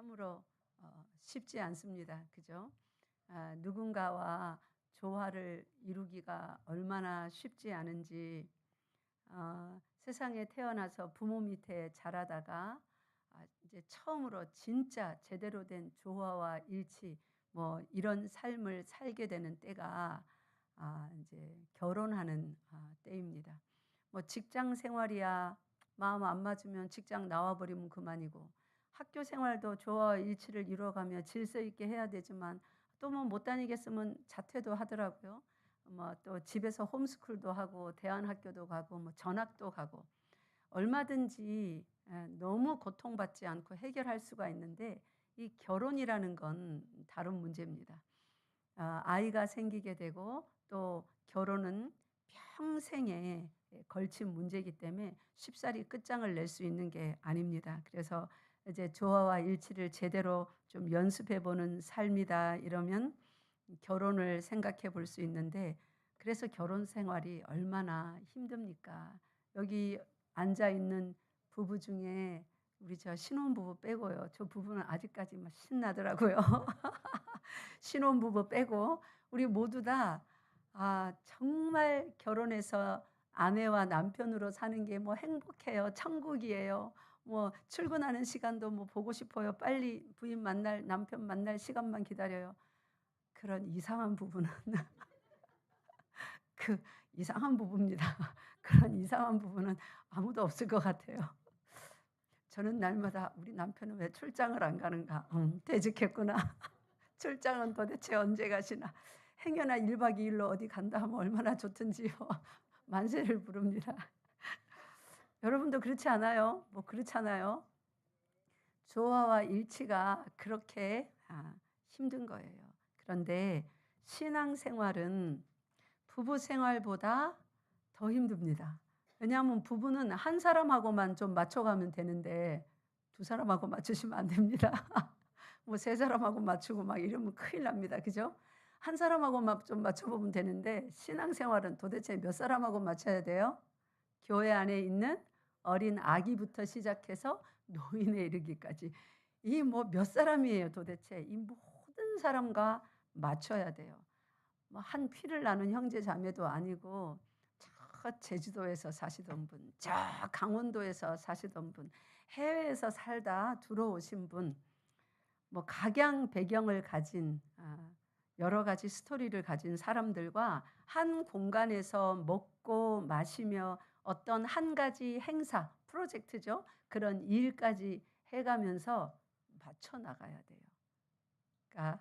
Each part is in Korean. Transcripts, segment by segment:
참으로 쉽지 않습니다. 그죠? 누군가와 조화를 이루기가 얼마나 쉽지 않은지, 세상에 태어나서 부모 밑에 자라다가 이제 처음으로 진짜 제대로 된 조화와 일치, 뭐 이런 삶을 살게 되는 때가 이제 결혼하는 때입니다. 뭐 직장 생활이야 마음 안 맞으면 직장 나와버리면 그만이고, 학교 생활도 조화와 일치를 이루어가며 질서 있게 해야 되지만 또 뭐 못 다니겠으면 자퇴도 하더라고요. 뭐 또 집에서 홈스쿨도 하고 대안학교도 가고 뭐 전학도 가고 얼마든지 너무 고통받지 않고 해결할 수가 있는데, 이 결혼이라는 건 다른 문제입니다. 아이가 생기게 되고 또 결혼은 평생에 걸친 문제이기 때문에 쉽사리 끝장을 낼 수 있는 게 아닙니다. 그래서 이제 조화와 일치를 제대로 좀 연습해 보는 삶이다 이러면 결혼을 생각해 볼 수 있는데, 그래서 결혼 생활이 얼마나 힘듭니까? 여기 앉아 있는 부부 중에 우리 저 신혼부부 빼고요. 저 부부는 아직까지 막 신나더라고요. 신혼부부 빼고 우리 모두 다 정말 결혼해서 아내와 남편으로 사는 게 뭐 행복해요. 천국이에요. 뭐 출근하는 시간도 뭐 보고 싶어요. 빨리 부인 만날, 남편 만날 시간만 기다려요. 그런 이상한 부부는 그 이상한 부부입니다. 그런 이상한 부부는 아무도 없을 것 같아요. 저는 날마다 우리 남편은 왜 출장을 안 가는가? 퇴직했구나. 출장은 도대체 언제 가시나? 행여나 1박 2일로 어디 간다 하면 얼마나 좋든지요. 만세를 부릅니다. 여러분도 그렇지 않아요? 뭐 그렇잖아요. 조화와 일치가 그렇게 힘든 거예요. 그런데 신앙생활은 부부 생활보다 더 힘듭니다. 왜냐하면 부부는 한 사람하고만 좀 맞춰가면 되는데 두 사람하고 맞추시면 안 됩니다. 뭐 세 사람하고 맞추고 막 이러면 큰일 납니다. 그죠? 한 사람하고만 좀 맞춰보면 되는데, 신앙생활은 도대체 몇 사람하고 맞춰야 돼요? 교회 안에 있는 어린 아기부터 시작해서 노인에 이르기까지 이 뭐 몇 사람이에요 도대체? 이 모든 사람과 맞춰야 돼요. 뭐 한 피를 나눈 형제 자매도 아니고, 저 제주도에서 사시던 분, 저 강원도에서 사시던 분, 해외에서 살다 들어오신 분, 뭐 각양 배경을 가진 여러 가지 스토리를 가진 사람들과 한 공간에서 먹고 마시며 어떤 한 가지 행사, 프로젝트죠. 그런 일까지 해가면서 맞춰 나가야 돼요. 그러니까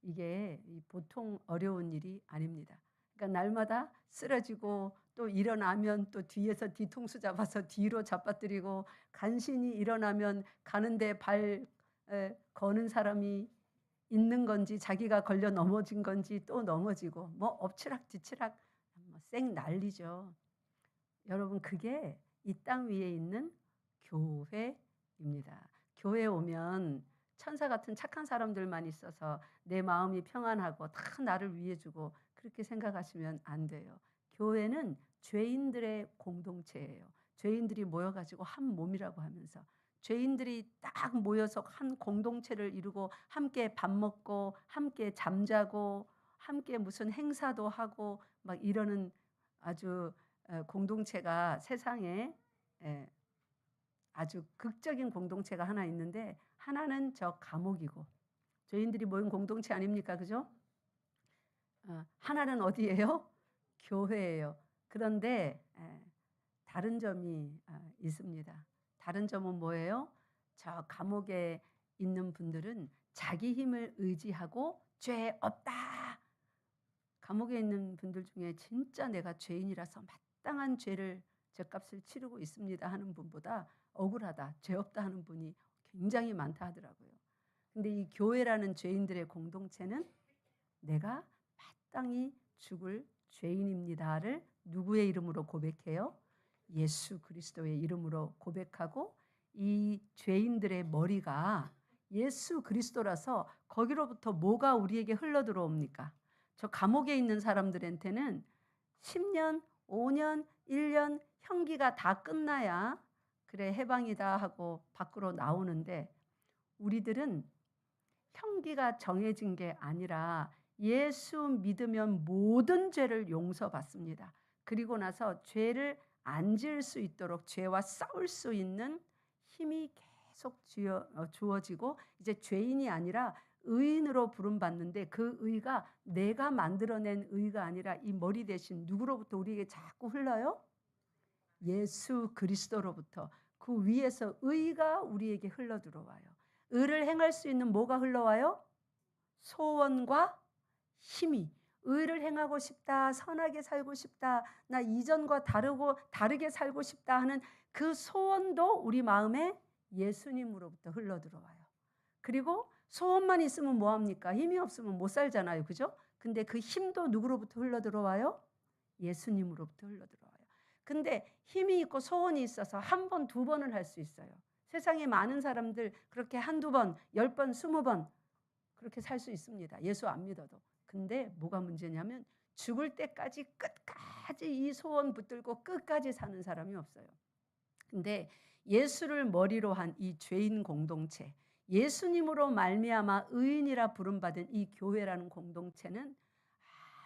이게 보통 어려운 일이 아닙니다. 그러니까 날마다 쓰러지고 또 일어나면 또 뒤에서 뒤통수 잡아서 뒤로 잡아뜨리고, 간신히 일어나면 가는데 발 거는 사람이 있는 건지 자기가 걸려 넘어진 건지 또 넘어지고 뭐 엎치락 뒤치락 쌩 난리죠. 여러분, 그게 이 땅 위에 있는 교회입니다. 교회에 오면 천사 같은 착한 사람들만 있어서 내 마음이 평안하고 다 나를 위해 주고 그렇게 생각하시면 안 돼요. 교회는 죄인들의 공동체예요. 죄인들이 모여가지고 한 몸이라고 하면서, 죄인들이 딱 모여서 한 공동체를 이루고 함께 밥 먹고 함께 잠자고 함께 무슨 행사도 하고 막 이러는 아주 공동체가 세상에 아주 극적인 공동체가 하나 있는데, 하나는 저 감옥이고 죄인들이 모인 공동체 아닙니까? 그죠? 하나는 어디예요? 교회예요. 그런데 다른 점이 있습니다. 다른 점은 뭐예요? 저 감옥에 있는 분들은 자기 힘을 의지하고 죄 없다. 감옥에 있는 분들 중에 진짜 내가 죄인이라서 마땅한 죄를 죄값을 치르고 있습니다 하는 분보다 억울하다, 죄 없다 하는 분이 굉장히 많다 하더라고요. 근데 이 교회라는 죄인들의 공동체는 내가 마땅히 죽을 죄인입니다를 누구의 이름으로 고백해요? 예수 그리스도의 이름으로 고백하고, 이 죄인들의 머리가 예수 그리스도라서 거기로부터 뭐가 우리에게 흘러 들어옵니까? 저 감옥에 있는 사람들한테는 10년, 5년, 1년 형기가 다 끝나야 그래 해방이다 하고 밖으로 나오는데, 우리들은 형기가 정해진 게 아니라 예수 믿으면 모든 죄를 용서받습니다. 그리고 나서 죄를 안 지을 수 있도록 죄와 싸울 수 있는 힘이 계속 주어지고 이제 죄인이 아니라 의인으로 부름받는데 그 의가 내가 만들어낸 의가 아니라 이 머리 대신 누구로부터 우리에게 자꾸 흘러요? 예수 그리스도로부터 그 위에서 의가 우리에게 흘러 들어와요. 의를 행할 수 있는 뭐가 흘러와요? 소원과 힘이. 의를 행하고 싶다, 선하게 살고 싶다, 나 이전과 다르게 살고 싶다 하는 그 소원도 우리 마음에 예수님으로부터 흘러 들어와요. 그리고 소원만 있으면 뭐합니까? 힘이 없으면 못 살잖아요. 그죠? 근데 그 힘도 누구로부터 흘러 들어와요? 예수님으로부터 흘러 들어와요. 근데 힘이 있고 소원이 있어서 한 번, 두 번을 할 수 있어요. 세상에 많은 사람들 그렇게 한두 번, 10번, 20번 그렇게 살 수 있습니다. 예수 안 믿어도. 근데 뭐가 문제냐면 죽을 때까지 끝까지 이 소원 붙들고 끝까지 사는 사람이 없어요. 근데 예수를 머리로 한 이 죄인 공동체, 예수님으로 말미암아 의인이라 부름받은 이 교회라는 공동체는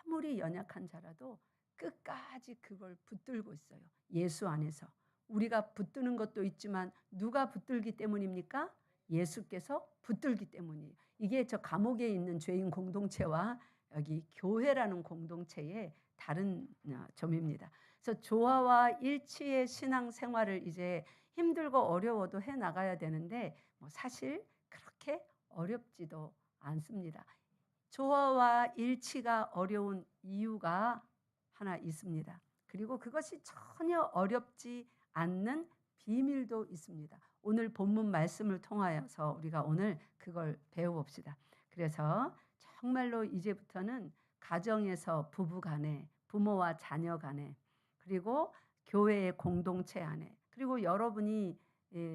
아무리 연약한 자라도 끝까지 그걸 붙들고 있어요. 예수 안에서. 우리가 붙드는 것도 있지만 누가 붙들기 때문입니까? 예수께서 붙들기 때문이에요. 이게 저 감옥에 있는 죄인 공동체와 여기 교회라는 공동체의 다른 점입니다. 그래서 조화와 일치의 신앙 생활을 이제 힘들고 어려워도 해 나가야 되는데 사실 그렇게 어렵지도 않습니다. 조화와 일치가 어려운 이유가 하나 있습니다. 그리고 그것이 전혀 어렵지 않는 비밀도 있습니다. 오늘 본문 말씀을 통하여서 우리가 오늘 그걸 배워봅시다. 그래서 정말로 이제부터는 가정에서 부부 간에, 부모와 자녀 간에, 그리고 교회의 공동체 안에, 그리고 여러분이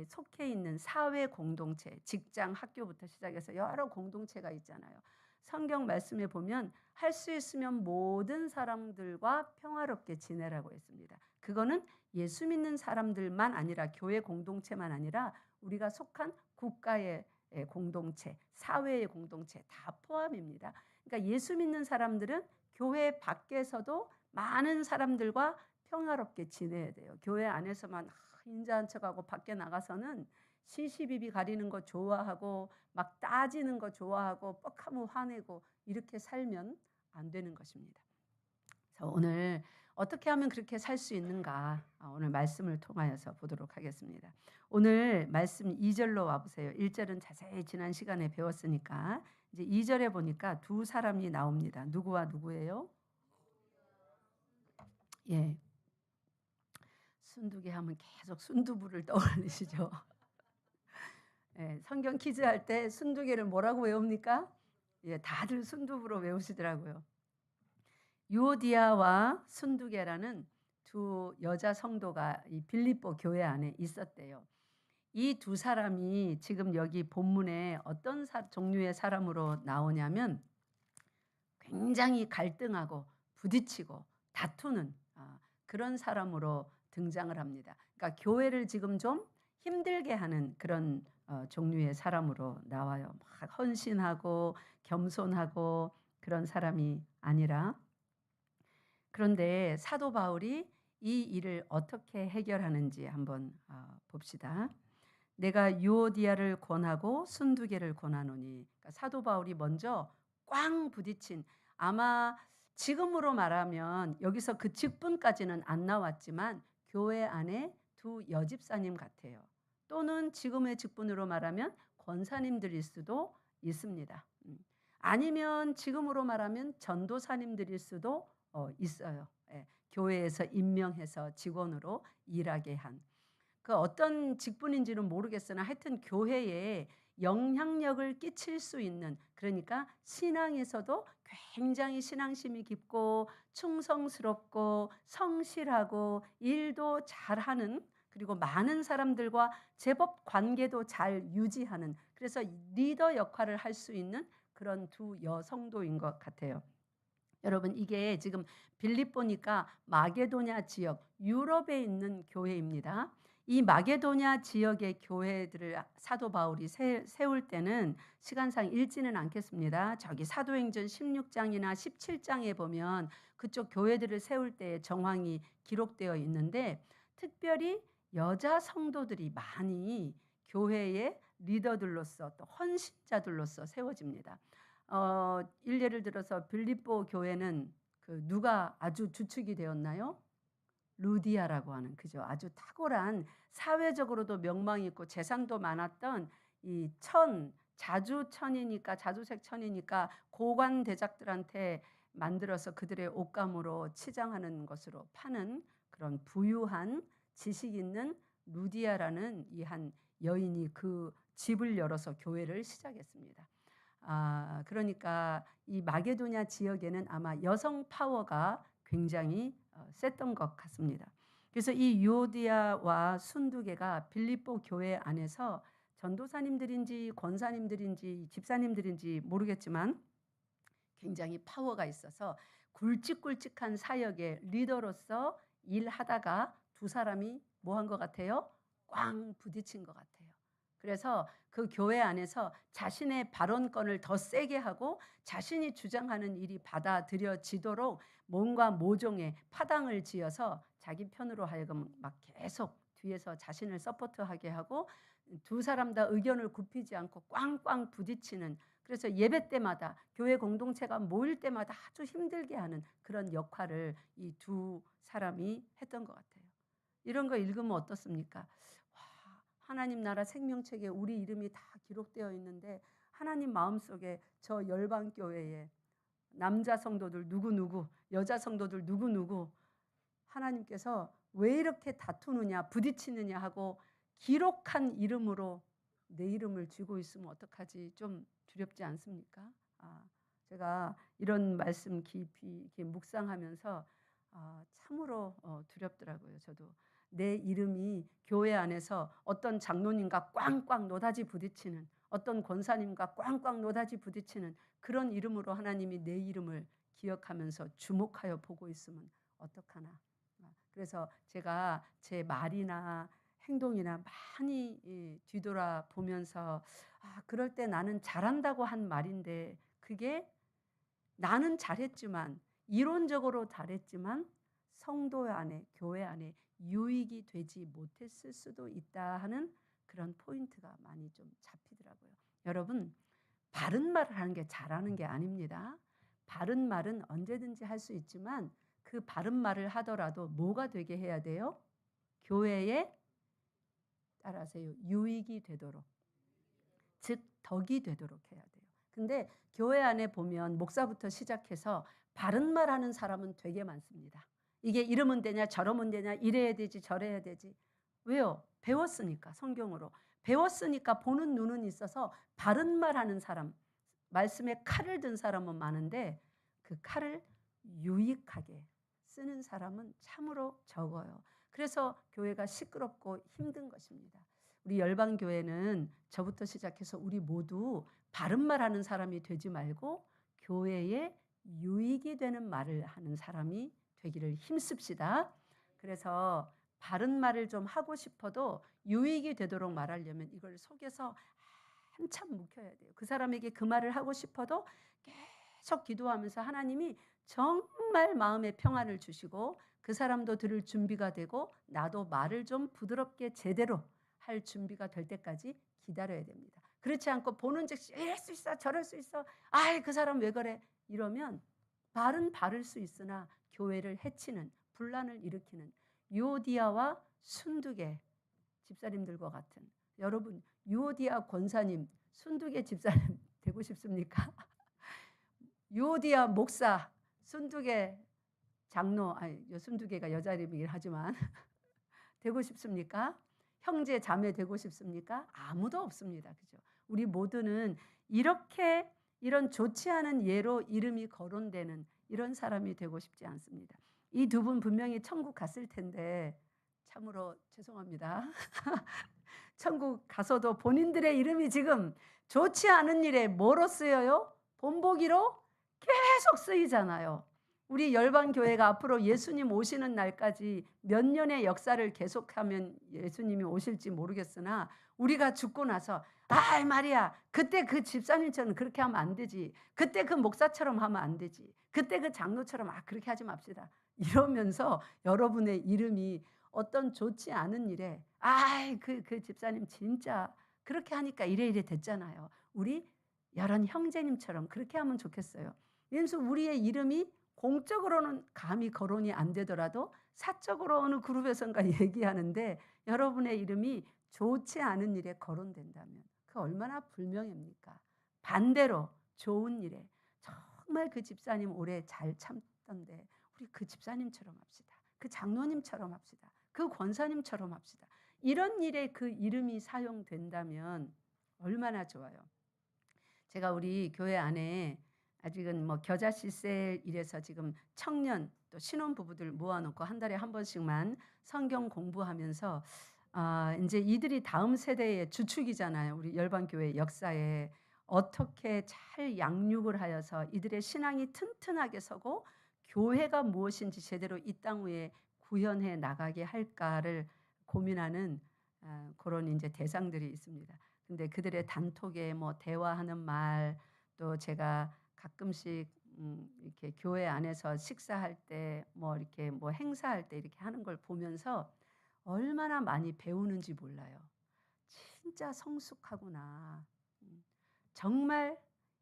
속해 있는 사회 공동체, 직장, 학교부터 시작해서 여러 공동체가 있잖아요. 성경 말씀에 보면 할 수 있으면 모든 사람들과 평화롭게 지내라고 했습니다. 그거는 예수 믿는 사람들만 아니라 교회 공동체만 아니라 우리가 속한 국가의 공동체, 사회의 공동체 다 포함입니다. 그러니까 예수 믿는 사람들은 교회 밖에서도 많은 사람들과 평화롭게 지내야 돼요. 교회 안에서만 인자한 척하고 밖에 나가서는 시시비비 가리는 거 좋아하고 막 따지는 거 좋아하고 뻑하면 화내고 이렇게 살면 안 되는 것입니다. 그래서 오늘 어떻게 하면 그렇게 살 수 있는가 오늘 말씀을 통하여서 보도록 하겠습니다. 오늘 말씀 2절로 와보세요. 1절은 자세히 지난 시간에 배웠으니까 이제 2절에 보니까 두 사람이 나옵니다. 누구와 누구예요? 예, 순두개 하면 계속 순두부를 떠올리시죠. 예, 성경 퀴즈 할 때 순두개를 뭐라고 외웁니까? 예, 다들 순두부로 외우시더라고요. 유오디아와 순두개라는 두 여자 성도가 이 빌립보 교회 안에 있었대요. 이 두 사람이 지금 여기 본문에 어떤 종류의 사람으로 나오냐면 굉장히 갈등하고 부딪히고 다투는 그런 사람으로 등장을 합니다. 그러니까 교회를 지금 좀 힘들게 하는 그런 종류의 사람으로 나와요. 막 헌신하고 겸손하고 그런 사람이 아니라. 그런데 사도 바울이 이 일을 어떻게 해결하는지 한번 봅시다. 내가 유오디아를 권하고 순두개를 권하노니. 그러니까 사도 바울이 먼저 꽝 부딪힌, 아마 지금으로 말하면 여기서 그 직분까지는 안 나왔지만 교회 안에 두 여집사님 같아요. 또는 지금의 직분으로 말하면 권사님들일 수도 있습니다. 아니면 지금으로 말하면 전도사님들일 수도 있어요. 예, 교회에서 임명해서 직원으로 일하게 한. 그 어떤 직분인지는 모르겠으나 하여튼 교회에 영향력을 끼칠 수 있는, 그러니까 신앙에서도 굉장히 신앙심이 깊고 충성스럽고 성실하고 일도 잘하는, 그리고 많은 사람들과 제법 관계도 잘 유지하는, 그래서 리더 역할을 할 수 있는 그런 두 여성도인 것 같아요. 여러분, 이게 지금 빌립보니까 마게도냐 지역 유럽에 있는 교회입니다. 이 마게도냐 지역의 교회들을 사도 바울이 세울 때는 시간상 읽지는 않겠습니다. 저기 사도행전 16장이나 17장에 보면 그쪽 교회들을 세울 때의 정황이 기록되어 있는데, 특별히 여자 성도들이 많이 교회의 리더들로서 또 헌신자들로서 세워집니다. 일례를 들어서 빌립보 교회는 누가 아주 주축이 되었나요? 루디아라고 하는, 그죠? 아주 탁월한, 사회적으로도 명망이 있고 재산도 많았던 이 자주천이니까, 자주색 천이니까 고관 대작들한테 만들어서 그들의 옷감으로 치장하는 것으로 파는 그런 부유한 지식 있는 루디아라는 이 한 여인이 그 집을 열어서 교회를 시작했습니다. 그러니까 이 마게도냐 지역에는 아마 여성 파워가 굉장히 셌던 것 같습니다. 그래서 이 유오디아와 순두계가 빌립보 교회 안에서 전도사님들인지 권사님들인지 집사님들인지 모르겠지만 굉장히 파워가 있어서 굵직굵직한 사역의 리더로서 일하다가 두 사람이 뭐 한 것 같아요? 꽝 부딪힌 것 같아요. 그래서 그 교회 안에서 자신의 발언권을 더 세게 하고 자신이 주장하는 일이 받아들여지도록 뭔가 모종의 파당을 지어서 자기 편으로 하여금 막 계속 뒤에서 자신을 서포트하게 하고, 두 사람 다 의견을 굽히지 않고 꽝꽝 부딪히는, 그래서 예배 때마다 교회 공동체가 모일 때마다 아주 힘들게 하는 그런 역할을 이 두 사람이 했던 것 같아요. 이런 거 읽으면 어떻습니까? 하나님 나라 생명책에 우리 이름이 다 기록되어 있는데 하나님 마음속에 저 열방교회에 남자 성도들 누구누구, 여자 성도들 누구누구, 하나님께서 왜 이렇게 다투느냐 부딪히느냐 하고 기록한 이름으로 내 이름을 쥐고 있으면 어떡하지? 좀 두렵지 않습니까? 제가 이런 말씀 깊이 이렇게 묵상하면서 참으로 두렵더라고요. 저도 내 이름이 교회 안에서 어떤 장로님과 꽝꽝 노다지 부딪히는, 어떤 권사님과 꽝꽝 노다지 부딪히는 그런 이름으로 하나님이 내 이름을 기억하면서 주목하여 보고 있으면 어떡하나. 그래서 제가 제 말이나 행동이나 많이 뒤돌아보면서 그럴 때 나는 잘한다고 한 말인데 그게 나는 잘했지만, 이론적으로 잘했지만 성도 안에, 교회 안에 유익이 되지 못했을 수도 있다 하는 그런 포인트가 많이 좀 잡히더라고요. 여러분, 바른 말을 하는 게 잘하는 게 아닙니다. 바른 말은 언제든지 할 수 있지만 그 바른 말을 하더라도 뭐가 되게 해야 돼요? 교회에, 따라하세요, 유익이 되도록, 즉 덕이 되도록 해야 돼요. 근데 교회 안에 보면 목사부터 시작해서 바른 말 하는 사람은 되게 많습니다. 이게 이러면 되냐 저러면 되냐, 이래야 되지 저래야 되지. 왜요? 배웠으니까, 성경으로 배웠으니까 보는 눈은 있어서 바른 말 하는 사람, 말씀에 칼을 든 사람은 많은데 그 칼을 유익하게 쓰는 사람은 참으로 적어요. 그래서 교회가 시끄럽고 힘든 것입니다. 우리 열방교회는 저부터 시작해서 우리 모두 바른 말 하는 사람이 되지 말고 교회에 유익이 되는 말을 하는 사람이 되기를 힘씁시다. 그래서 바른 말을 좀 하고 싶어도 유익이 되도록 말하려면 이걸 속에서 한참 묵혀야 돼요. 그 사람에게 그 말을 하고 싶어도 계속 기도하면서 하나님이 정말 마음의 평안을 주시고 그 사람도 들을 준비가 되고 나도 말을 좀 부드럽게 제대로 할 준비가 될 때까지 기다려야 됩니다. 그렇지 않고 보는 즉시 이럴 수 있어 저럴 수 있어, 아이 그 사람 왜 그래, 이러면 말은 바를 수 있으나 교회를 해치는, 분란을 일으키는 유오디아와 순두계 집사님들과 같은, 여러분 유오디아 권사님, 순두계 집사님 되고 싶습니까? 유오디아 목사, 순두계 장로, 순두계가 여자 이름이긴 하지만 되고 싶습니까? 형제 자매 되고 싶습니까? 아무도 없습니다. 그죠? 우리 모두는 이렇게 이런 좋지 않은 예로 이름이 거론되는 이런 사람이 되고 싶지 않습니다. 이 두 분 분명히 천국 갔을 텐데 참으로 죄송합니다. 천국 가서도 본인들의 이름이 지금 좋지 않은 일에 뭐로 쓰여요? 본보기로 계속 쓰이잖아요. 우리 열방교회가 앞으로 예수님 오시는 날까지 몇 년의 역사를 계속하면 예수님이 오실지 모르겠으나 우리가 죽고 나서 아이 말이야 그때 그 집사님처럼 그렇게 하면 안 되지, 그때 그 목사처럼 하면 안 되지, 그때 그 장로처럼 그렇게 하지 맙시다 이러면서 여러분의 이름이 어떤 좋지 않은 일에 아이 그 집사님 진짜 그렇게 하니까 이래 됐잖아요. 우리 여러 형제님처럼 그렇게 하면 좋겠어요. 그래서 우리의 이름이 공적으로는 감히 거론이 안 되더라도 사적으로 어느 그룹에선가 얘기하는데 여러분의 이름이 좋지 않은 일에 거론된다면 그 얼마나 불명예입니까? 반대로 좋은 일에 정말 그 집사님 오래 잘 참던데 우리 그 집사님처럼 합시다. 그 장로님처럼 합시다. 그 권사님처럼 합시다. 이런 일에 그 이름이 사용된다면 얼마나 좋아요. 제가 우리 교회 안에 아직은 뭐 겨자씨셀 이래서 지금 청년 또 신혼부부들 모아놓고 한 달에 한 번씩만 성경 공부하면서 이제 이들이 다음 세대의 주축이잖아요. 우리 열방교회 역사에 어떻게 잘 양육을 하여서 이들의 신앙이 튼튼하게 서고 교회가 무엇인지 제대로 이 땅 위에 구현해 나가게 할까를 고민하는 그런 이제 대상들이 있습니다. 근데 그들의 단톡에 뭐 대화하는 말, 또 제가 가끔씩 이렇게 교회 안에서 식사할 때 뭐 이렇게 뭐 행사할 때 이렇게 하는 걸 보면서 얼마나 많이 배우는지 몰라요. 진짜 성숙하구나. 정말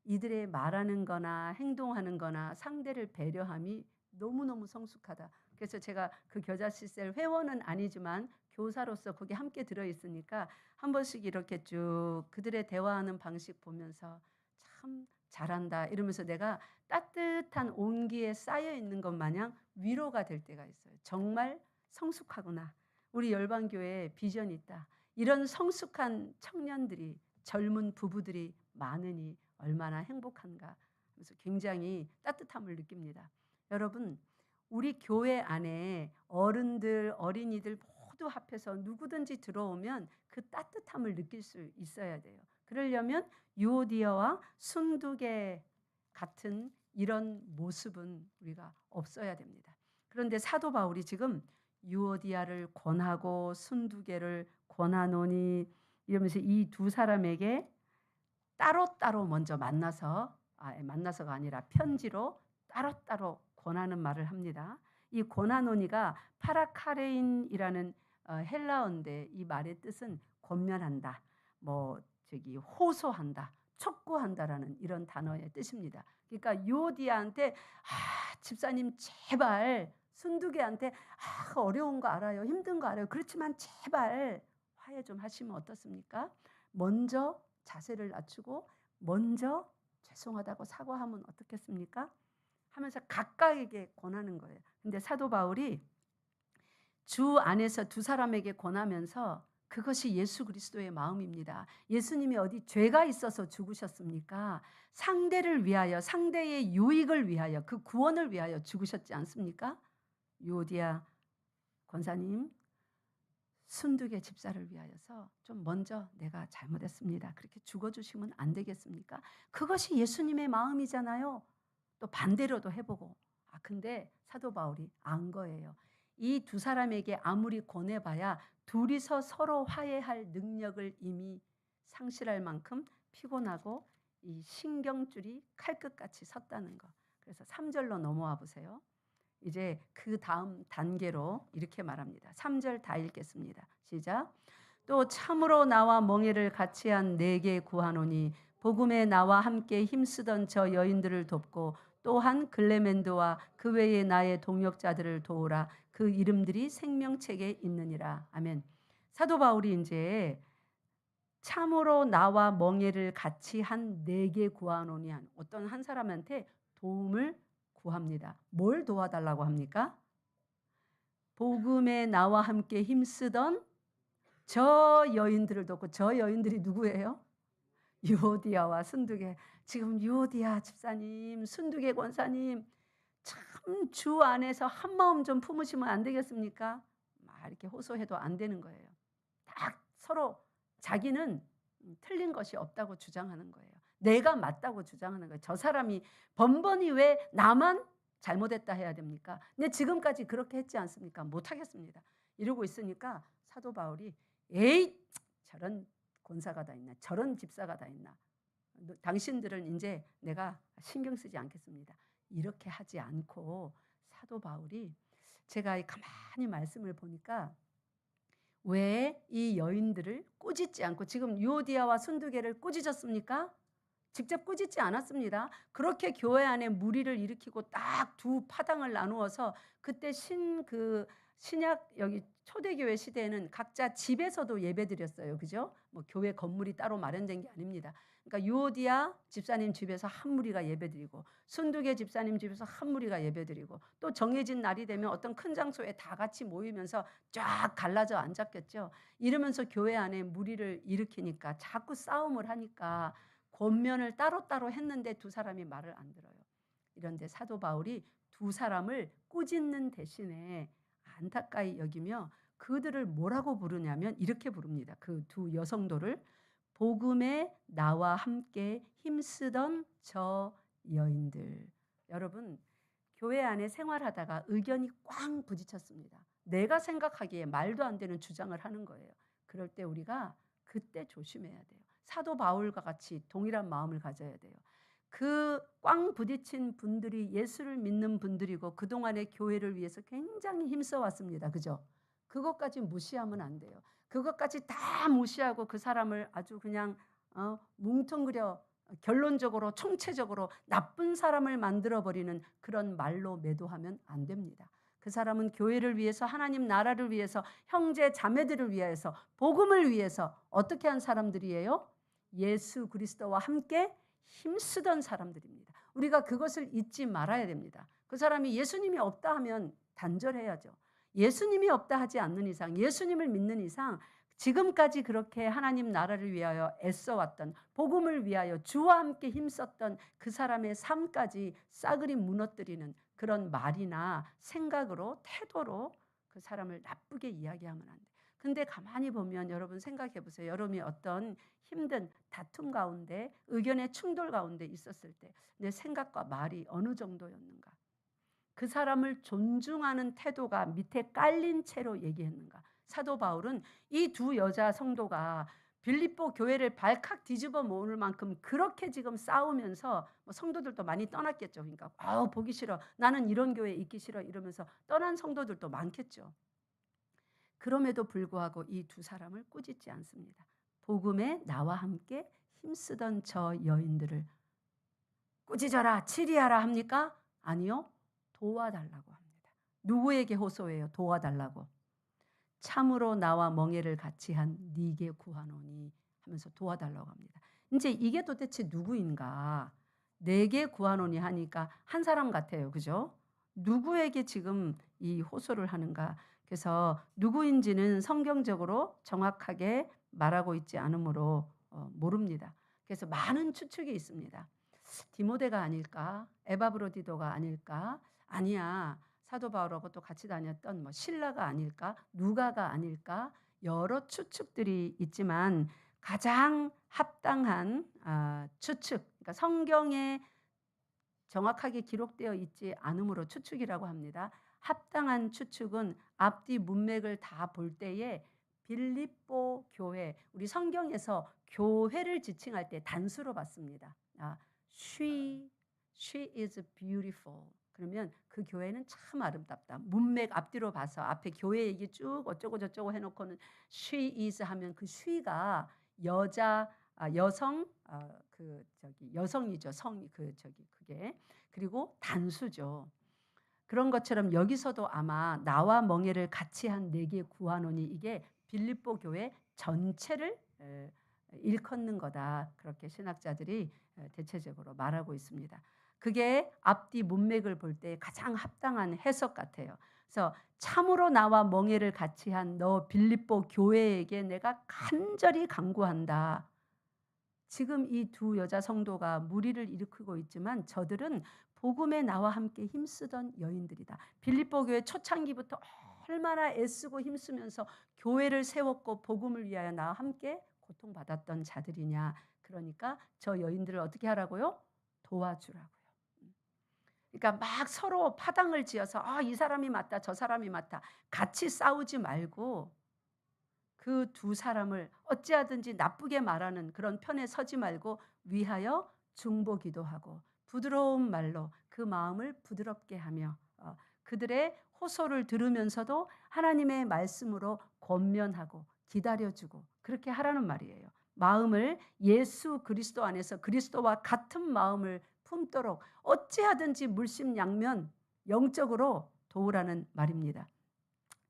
이들의 말하는 거나 행동하는 거나 상대를 배려함이 너무너무 성숙하다. 그래서 제가 그 겨자씨셀 회원은 아니지만 교사로서 거기 함께 들어있으니까 한 번씩 이렇게 쭉 그들의 대화하는 방식 보면서 참 잘한다 이러면서 내가 따뜻한 온기에 쌓여 있는 것 마냥 위로가 될 때가 있어요. 정말 성숙하구나. 우리 열방교회에 비전이 있다. 이런 성숙한 청년들이, 젊은 부부들이 많으니 얼마나 행복한가. 그래서 굉장히 따뜻함을 느낍니다. 여러분, 우리 교회 안에 어른들, 어린이들 모두 합해서 누구든지 들어오면 그 따뜻함을 느낄 수 있어야 돼요. 그러려면 유오디아와 순두개 같은 이런 모습은 우리가 없어야 됩니다. 그런데 사도 바울이 지금 유오디아를 권하고 순두개를 권하노니 이러면서 이 두 사람에게 따로따로 먼저 만나서가 아니라 편지로 따로따로 권하는 말을 합니다. 이 권하노니가 파라카레인이라는 헬라어인데 이 말의 뜻은 권면한다, 호소한다, 촉구한다라는 이런 단어의 뜻입니다. 그러니까 유오디아한테 집사님 제발, 순두개한테 어려운 거 알아요, 힘든 거 알아요, 그렇지만 제발 화해 좀 하시면 어떻습니까? 먼저 자세를 낮추고 먼저 죄송하다고 사과하면 어떻겠습니까? 하면서 각각에게 권하는 거예요. 근데 사도 바울이 주 안에서 두 사람에게 권하면서 그것이 예수 그리스도의 마음입니다. 예수님이 어디 죄가 있어서 죽으셨습니까? 상대를 위하여, 상대의 유익을 위하여, 그 구원을 위하여 죽으셨지 않습니까? 유오디아 권사님, 순두개 집사를 위하여서 좀 먼저 내가 잘못했습니다, 그렇게 죽어주시면 안 되겠습니까? 그것이 예수님의 마음이잖아요. 또 반대로도 해보고. 근데 사도 바울이 안 거예요. 이 두 사람에게 아무리 권해봐야 둘이서 서로 화해할 능력을 이미 상실할 만큼 피곤하고 이 신경줄이 칼끝같이 섰다는 거. 그래서 3절로 넘어와 보세요. 이제 그 다음 단계로 이렇게 말합니다. 3절 다 읽겠습니다. 시작. 또 참으로 나와 멍에를 같이 한 내게 구하노니 복음에 나와 함께 힘쓰던 저 여인들을 돕고 또한 글레멘드와 그 외의 나의 동역자들을 도우라. 그 이름들이 생명책에 있느니라. 아멘. 사도 바울이 이제 참으로 나와 멍에를 같이 한 내게 구하노니 한 어떤 한 사람한테 도움을 구합니다. 뭘 도와달라고 합니까? 복음에 나와 함께 힘쓰던 저 여인들을 돕고, 저 여인들이 누구예요? 유오디아와 순두개. 지금 유오디아 집사님, 순두개 권사님 참 주 안에서 한 마음 좀 품으시면 안 되겠습니까? 막 이렇게 호소해도 안 되는 거예요. 딱 서로 자기는 틀린 것이 없다고 주장하는 거예요. 내가 맞다고 주장하는 거예요. 저 사람이 번번이 왜 나만 잘못했다 해야 됩니까? 근데 지금까지 그렇게 했지 않습니까? 못하겠습니다. 이러고 있으니까 사도 바울이 에이 저런 권사가 다 있나 저런 집사가 다 있나 당신들은 이제 내가 신경 쓰지 않겠습니다. 이렇게 하지 않고 사도 바울이 제가 가만히 말씀을 보니까 왜 이 여인들을 꾸짖지 않고 지금 유오디아와 순두개를 꾸짖었습니까? 직접 꾸짖지 않았습니다. 그렇게 교회 안에 무리를 일으키고 딱 두 파당을 나누어서 그때 신약 여기 초대교회 시대에는 각자 집에서도 예배드렸어요. 그죠? 뭐 교회 건물이 따로 마련된 게 아닙니다. 그러니까 유오디아 집사님 집에서 한 무리가 예배드리고 순두개 집사님 집에서 한 무리가 예배드리고 또 정해진 날이 되면 어떤 큰 장소에 다 같이 모이면서 쫙 갈라져 앉았겠죠. 이러면서 교회 안에 무리를 일으키니까 자꾸 싸움을 하니까 권면을 따로따로 했는데 두 사람이 말을 안 들어요. 이런데 사도 바울이 두 사람을 꾸짖는 대신에 안타까이 여기며 그들을 뭐라고 부르냐면 이렇게 부릅니다. 그 두 여성도를 복음에 나와 함께 힘쓰던 저 여인들. 여러분 교회 안에 생활하다가 의견이 꽝 부딪혔습니다. 내가 생각하기에 말도 안 되는 주장을 하는 거예요. 그럴 때 우리가 그때 조심해야 돼요. 사도 바울과 같이 동일한 마음을 가져야 돼요. 그 꽝 부딪힌 분들이 예수를 믿는 분들이고 그동안의 교회를 위해서 굉장히 힘써 왔습니다. 그죠? 그것까지 무시하면 안 돼요. 그것까지 다 무시하고 그 사람을 아주 그냥 뭉텅그려 결론적으로 총체적으로 나쁜 사람을 만들어버리는 그런 말로 매도하면 안 됩니다. 그 사람은 교회를 위해서 하나님 나라를 위해서 형제 자매들을 위해서 복음을 위해서 어떻게 한 사람들이에요? 예수 그리스도와 함께 힘쓰던 사람들입니다. 우리가 그것을 잊지 말아야 됩니다. 그 사람이 예수님이 없다 하면 단절해야죠. 예수님이 없다 하지 않는 이상 예수님을 믿는 이상 지금까지 그렇게 하나님 나라를 위하여 애써왔던 복음을 위하여 주와 함께 힘썼던 그 사람의 삶까지 싸그리 무너뜨리는 그런 말이나 생각으로 태도로 그 사람을 나쁘게 이야기하면 안 돼요. 근데 가만히 보면 여러분 생각해 보세요. 여러분이 어떤 힘든 다툼 가운데 의견의 충돌 가운데 있었을 때 내 생각과 말이 어느 정도였는가? 그 사람을 존중하는 태도가 밑에 깔린 채로 얘기했는가? 사도 바울은 이 두 여자 성도가 빌립보 교회를 발칵 뒤집어 놓을 만큼 그렇게 지금 싸우면서 뭐 성도들도 많이 떠났겠죠. 그러니까 보기 싫어. 나는 이런 교회에 있기 싫어. 이러면서 떠난 성도들도 많겠죠. 그럼에도 불구하고 이 두 사람을 꾸짖지 않습니다. 복음에 나와 함께 힘쓰던 저 여인들을 꾸짖어라, 치리하라 합니까? 아니요. 도와달라고 합니다. 누구에게 호소해요? 도와달라고. 참으로 나와 멍에를 같이 한 네게 구하노니 하면서 도와달라고 합니다. 이제 이게 도대체 누구인가? 내게 구하노니 하니까 한 사람 같아요. 그죠? 누구에게 지금 이 호소를 하는가? 그래서 누구인지는 성경적으로 정확하게 말하고 있지 않으므로 모릅니다. 그래서 많은 추측이 있습니다. 디모데가 아닐까? 에바브로디도가 아닐까? 아니야. 사도 바울하고 또 같이 다녔던 뭐 실라가 아닐까? 누가가 아닐까? 여러 추측들이 있지만 가장 합당한 추측, 그러니까 성경에 정확하게 기록되어 있지 않으므로 추측이라고 합니다. 합당한 추측은 앞뒤 문맥을 다 볼 때에 빌립보 교회, 우리 성경에서 교회를 지칭할 때 단수로 봤습니다. She is beautiful. 그러면 그 교회는 참 아름답다. 문맥 앞뒤로 봐서 앞에 교회 얘기 쭉 어쩌고 저쩌고 해놓고는 she is 하면 그 she가 여자, 여성, 여성이죠. 그게 그리고 단수죠. 그런 것처럼 여기서도 아마 나와 멍에를 같이 한 네게 구하노니 이게 빌립보 교회 전체를 일컫는 거다. 그렇게 신학자들이 대체적으로 말하고 있습니다. 그게 앞뒤 문맥을 볼 때 가장 합당한 해석 같아요. 그래서 참으로 나와 멍에를 같이 한 너 빌립보 교회에게 내가 간절히 간구한다. 지금 이 두 여자 성도가 무리를 일으키고 있지만 저들은 복음에 나와 함께 힘쓰던 여인들이다. 빌립보 교회 초창기부터 얼마나 애쓰고 힘쓰면서 교회를 세웠고 복음을 위하여 나와 함께 고통받았던 자들이냐. 그러니까 저 여인들을 어떻게 하라고요? 도와주라고요. 그러니까 막 서로 파당을 지어서 이 사람이 맞다, 저 사람이 맞다. 같이 싸우지 말고 그 두 사람을 어찌하든지 나쁘게 말하는 그런 편에 서지 말고 위하여 중보 기도하고 부드러운 말로 그 마음을 부드럽게 하며 그들의 호소를 들으면서도 하나님의 말씀으로 권면하고 기다려주고 그렇게 하라는 말이에요. 마음을 예수 그리스도 안에서 그리스도와 같은 마음을 품도록 어찌하든지 물심양면 영적으로 도우라는 말입니다.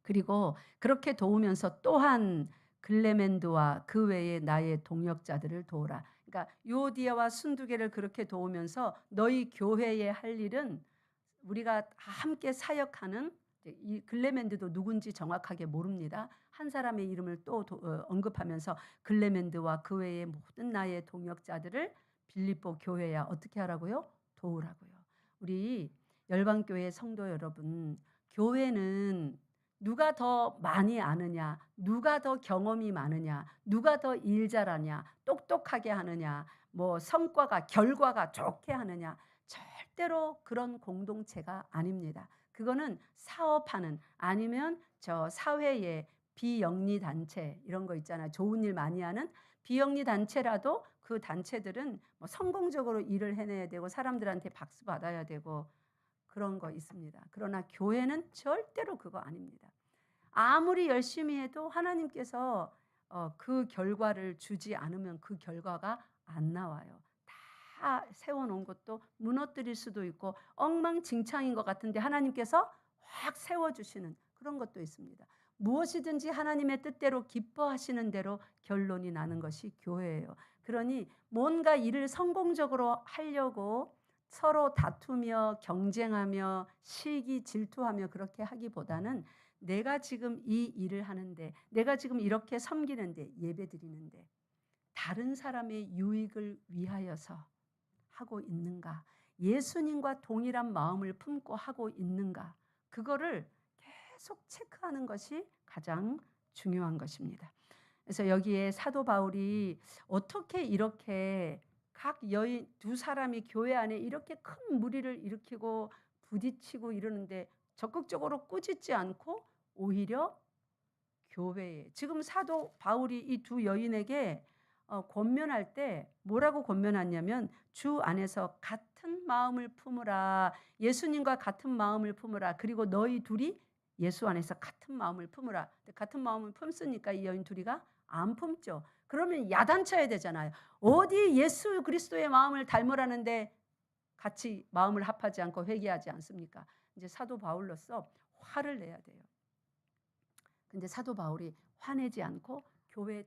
그리고 그렇게 도우면서 또한 글레멘드와 그 외에 나의 동역자들을 도우라. 그러니까 유오디아와 순두개를 그렇게 도우면서 너희 교회에 할 일은 우리가 함께 사역하는 이 글레멘드도 누군지 정확하게 모릅니다. 한 사람의 이름을 또 언급하면서 글레멘드와 그 외의 모든 나의 동역자들을 빌립보 교회야 어떻게 하라고요? 도우라고요. 우리 열방교회 성도 여러분, 교회는 누가 더 많이 아느냐, 누가 더 경험이 많으냐, 누가 더 일 잘하냐, 똑똑하게 하느냐, 뭐 성과가 결과가 좋게 하느냐, 절대로 그런 공동체가 아닙니다. 그거는 사업하는 아니면 저 사회의 비영리 단체 이런 거 있잖아요. 좋은 일 많이 하는 비영리 단체라도 그 단체들은 뭐 성공적으로 일을 해내야 되고 사람들한테 박수 받아야 되고 그런 거 있습니다. 그러나 교회는 절대로 그거 아닙니다. 아무리 열심히 해도 하나님께서 그 결과를 주지 않으면 그 결과가 안 나와요. 다 세워놓은 것도 무너뜨릴 수도 있고 엉망진창인 것 같은데 하나님께서 확 세워주시는 그런 것도 있습니다. 무엇이든지 하나님의 뜻대로 기뻐하시는 대로 결론이 나는 것이 교회예요. 그러니 뭔가 일을 성공적으로 하려고 서로 다투며 경쟁하며 시기 질투하며 그렇게 하기보다는 내가 지금 이 일을 하는데 내가 지금 이렇게 섬기는데 예배드리는데 다른 사람의 유익을 위하여서 하고 있는가, 예수님과 동일한 마음을 품고 하고 있는가, 그거를 계속 체크하는 것이 가장 중요한 것입니다. 그래서 여기에 사도 바울이 어떻게 이렇게 각 여인 두 사람이 교회 안에 이렇게 큰 무리를 일으키고 부딪히고 이러는데 적극적으로 꾸짖지 않고 오히려 교회에 지금 사도 바울이 이 두 여인에게 권면할 때 뭐라고 권면하냐면 주 안에서 같은 마음을 품으라. 예수님과 같은 마음을 품으라. 그리고 너희 둘이 예수 안에서 같은 마음을 품으라. 같은 마음을 품으니까 이 여인 둘이가 안 품죠. 그러면 야단쳐야 되잖아요. 어디 예수 그리스도의 마음을 닮으라는데 같이 마음을 합하지 않고 회개하지 않습니까? 이제 사도 바울로서 화를 내야 돼요. 근데 사도 바울이 화내지 않고 교회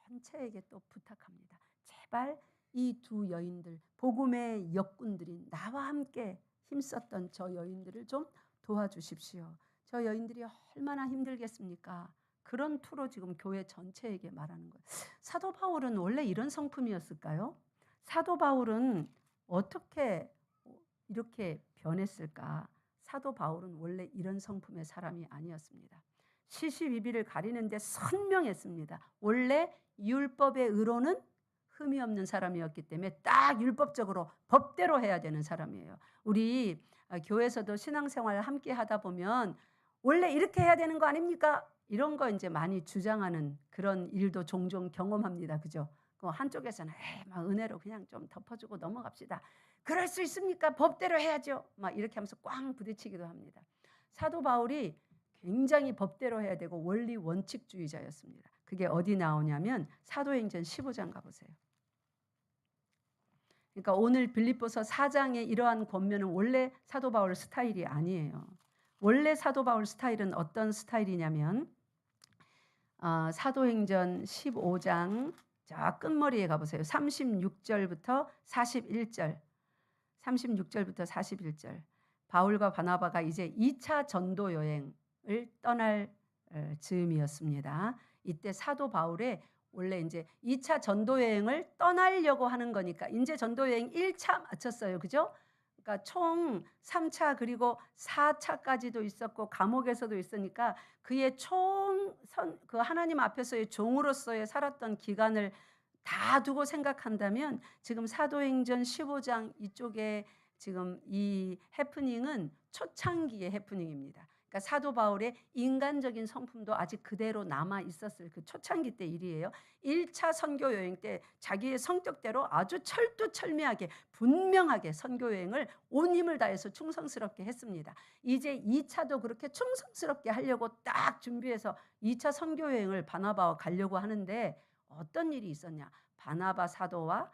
전체에게 또 부탁합니다. 제발 이 두 여인들, 복음의 역군들이 나와 함께 힘썼던 저 여인들을 좀 도와주십시오. 저 여인들이 얼마나 힘들겠습니까? 그런 투로 지금 교회 전체에게 말하는 거예요. 사도 바울은 원래 이런 성품이었을까요? 사도 바울은 어떻게 이렇게 변했을까? 사도 바울은 원래 이런 성품의 사람이 아니었습니다. 시시비비를 가리는데 선명했습니다. 원래 율법의 의로는 흠이 없는 사람이었기 때문에 딱 율법적으로 법대로 해야 되는 사람이에요. 우리 교회에서도 신앙생활을 함께 하다 보면 원래 이렇게 해야 되는 거 아닙니까? 이런 거 이제 많이 주장하는 그런 일도 종종 경험합니다. 그죠? 한쪽에서는 막 은혜로 그냥 좀 덮어주고 넘어갑시다. 그럴 수 있습니까? 법대로 해야죠. 막 이렇게 하면서 꽝 부딪히기도 합니다. 사도 바울이 굉장히 법대로 해야 되고 원리 원칙주의자였습니다. 그게 어디 나오냐면 사도행전 15장 가보세요. 그러니까 오늘 빌립보서 4장의 이러한 권면은 원래 사도 바울 스타일이 아니에요. 원래 사도 바울 스타일은 어떤 스타일이냐면 사도행전 15장 자 끝머리에 가보세요. 36절부터 41절 36절부터 41절 바울과 바나바가 이제 2차 전도 여행을 떠날 즈음이었습니다. 이때 사도 바울의 원래 이제 2차 전도 여행을 떠나려고 하는 거니까 이제 전도 여행 1차 마쳤어요. 그죠? 그러니까 총 3차 그리고 4차까지도 있었고 감옥에서도 있으니까 그의 그 하나님 앞에서의 종으로서의 살았던 기간을 다 두고 생각한다면 지금 사도행전 15장 이쪽에 지금 이 해프닝은 초창기의 해프닝입니다. 그러니까 사도 바울의 인간적인 성품도 아직 그대로 남아 있었을 그 초창기 때 일이에요. 1차 선교 여행 때 자기의 성격대로 아주 철두철미하게 분명하게 선교 여행을 온 힘을 다해서 충성스럽게 했습니다. 이제 2차도 그렇게 충성스럽게 하려고 딱 준비해서 2차 선교 여행을 바나바와 가려고 하는데 어떤 일이 있었냐? 바나바 사도와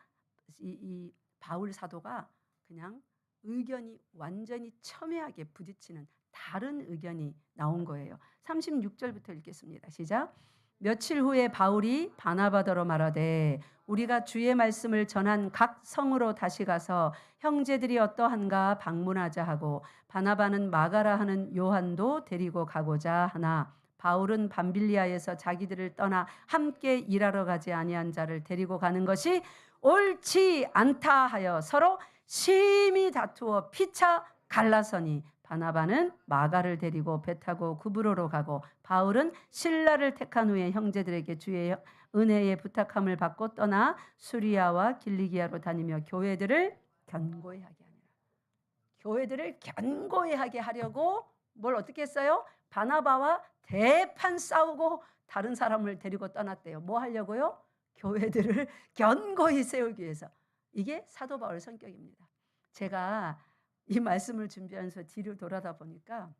이 바울 사도가 그냥 의견이 완전히 첨예하게 부딪히는 다른 의견이 나온 거예요. 36절부터 읽겠습니다. 시작. 며칠 후에 바울이 바나바더러 말하되 우리가 주의 말씀을 전한 각 성으로 다시 가서 형제들이 어떠한가 방문하자 하고 바나바는 마가라 하는 요한도 데리고 가고자 하나 바울은 밤빌리아에서 자기들을 떠나 함께 일하러 가지 아니한 자를 데리고 가는 것이 옳지 않다 하여 서로 심히 다투어 피차 갈라서니 바나바는 마가를 데리고 배 타고 구브로로 가고 바울은 실라를 택한 후에 형제들에게 주의 은혜의 부탁함을 받고 떠나 수리아와 길리기아로 다니며 교회들을 견고히 하게 하니라. 교회들을 견고히 하게 하려고 뭘 어떻게 했어요? 바나바와 대판 싸우고 다른 사람을 데리고 떠났대요. 뭐 하려고요? 교회들을 견고히 세우기 위해서. 이게 사도 바울 성격입니다. 제가 이 말씀을 준비하면서 뒤를 돌아다 보니까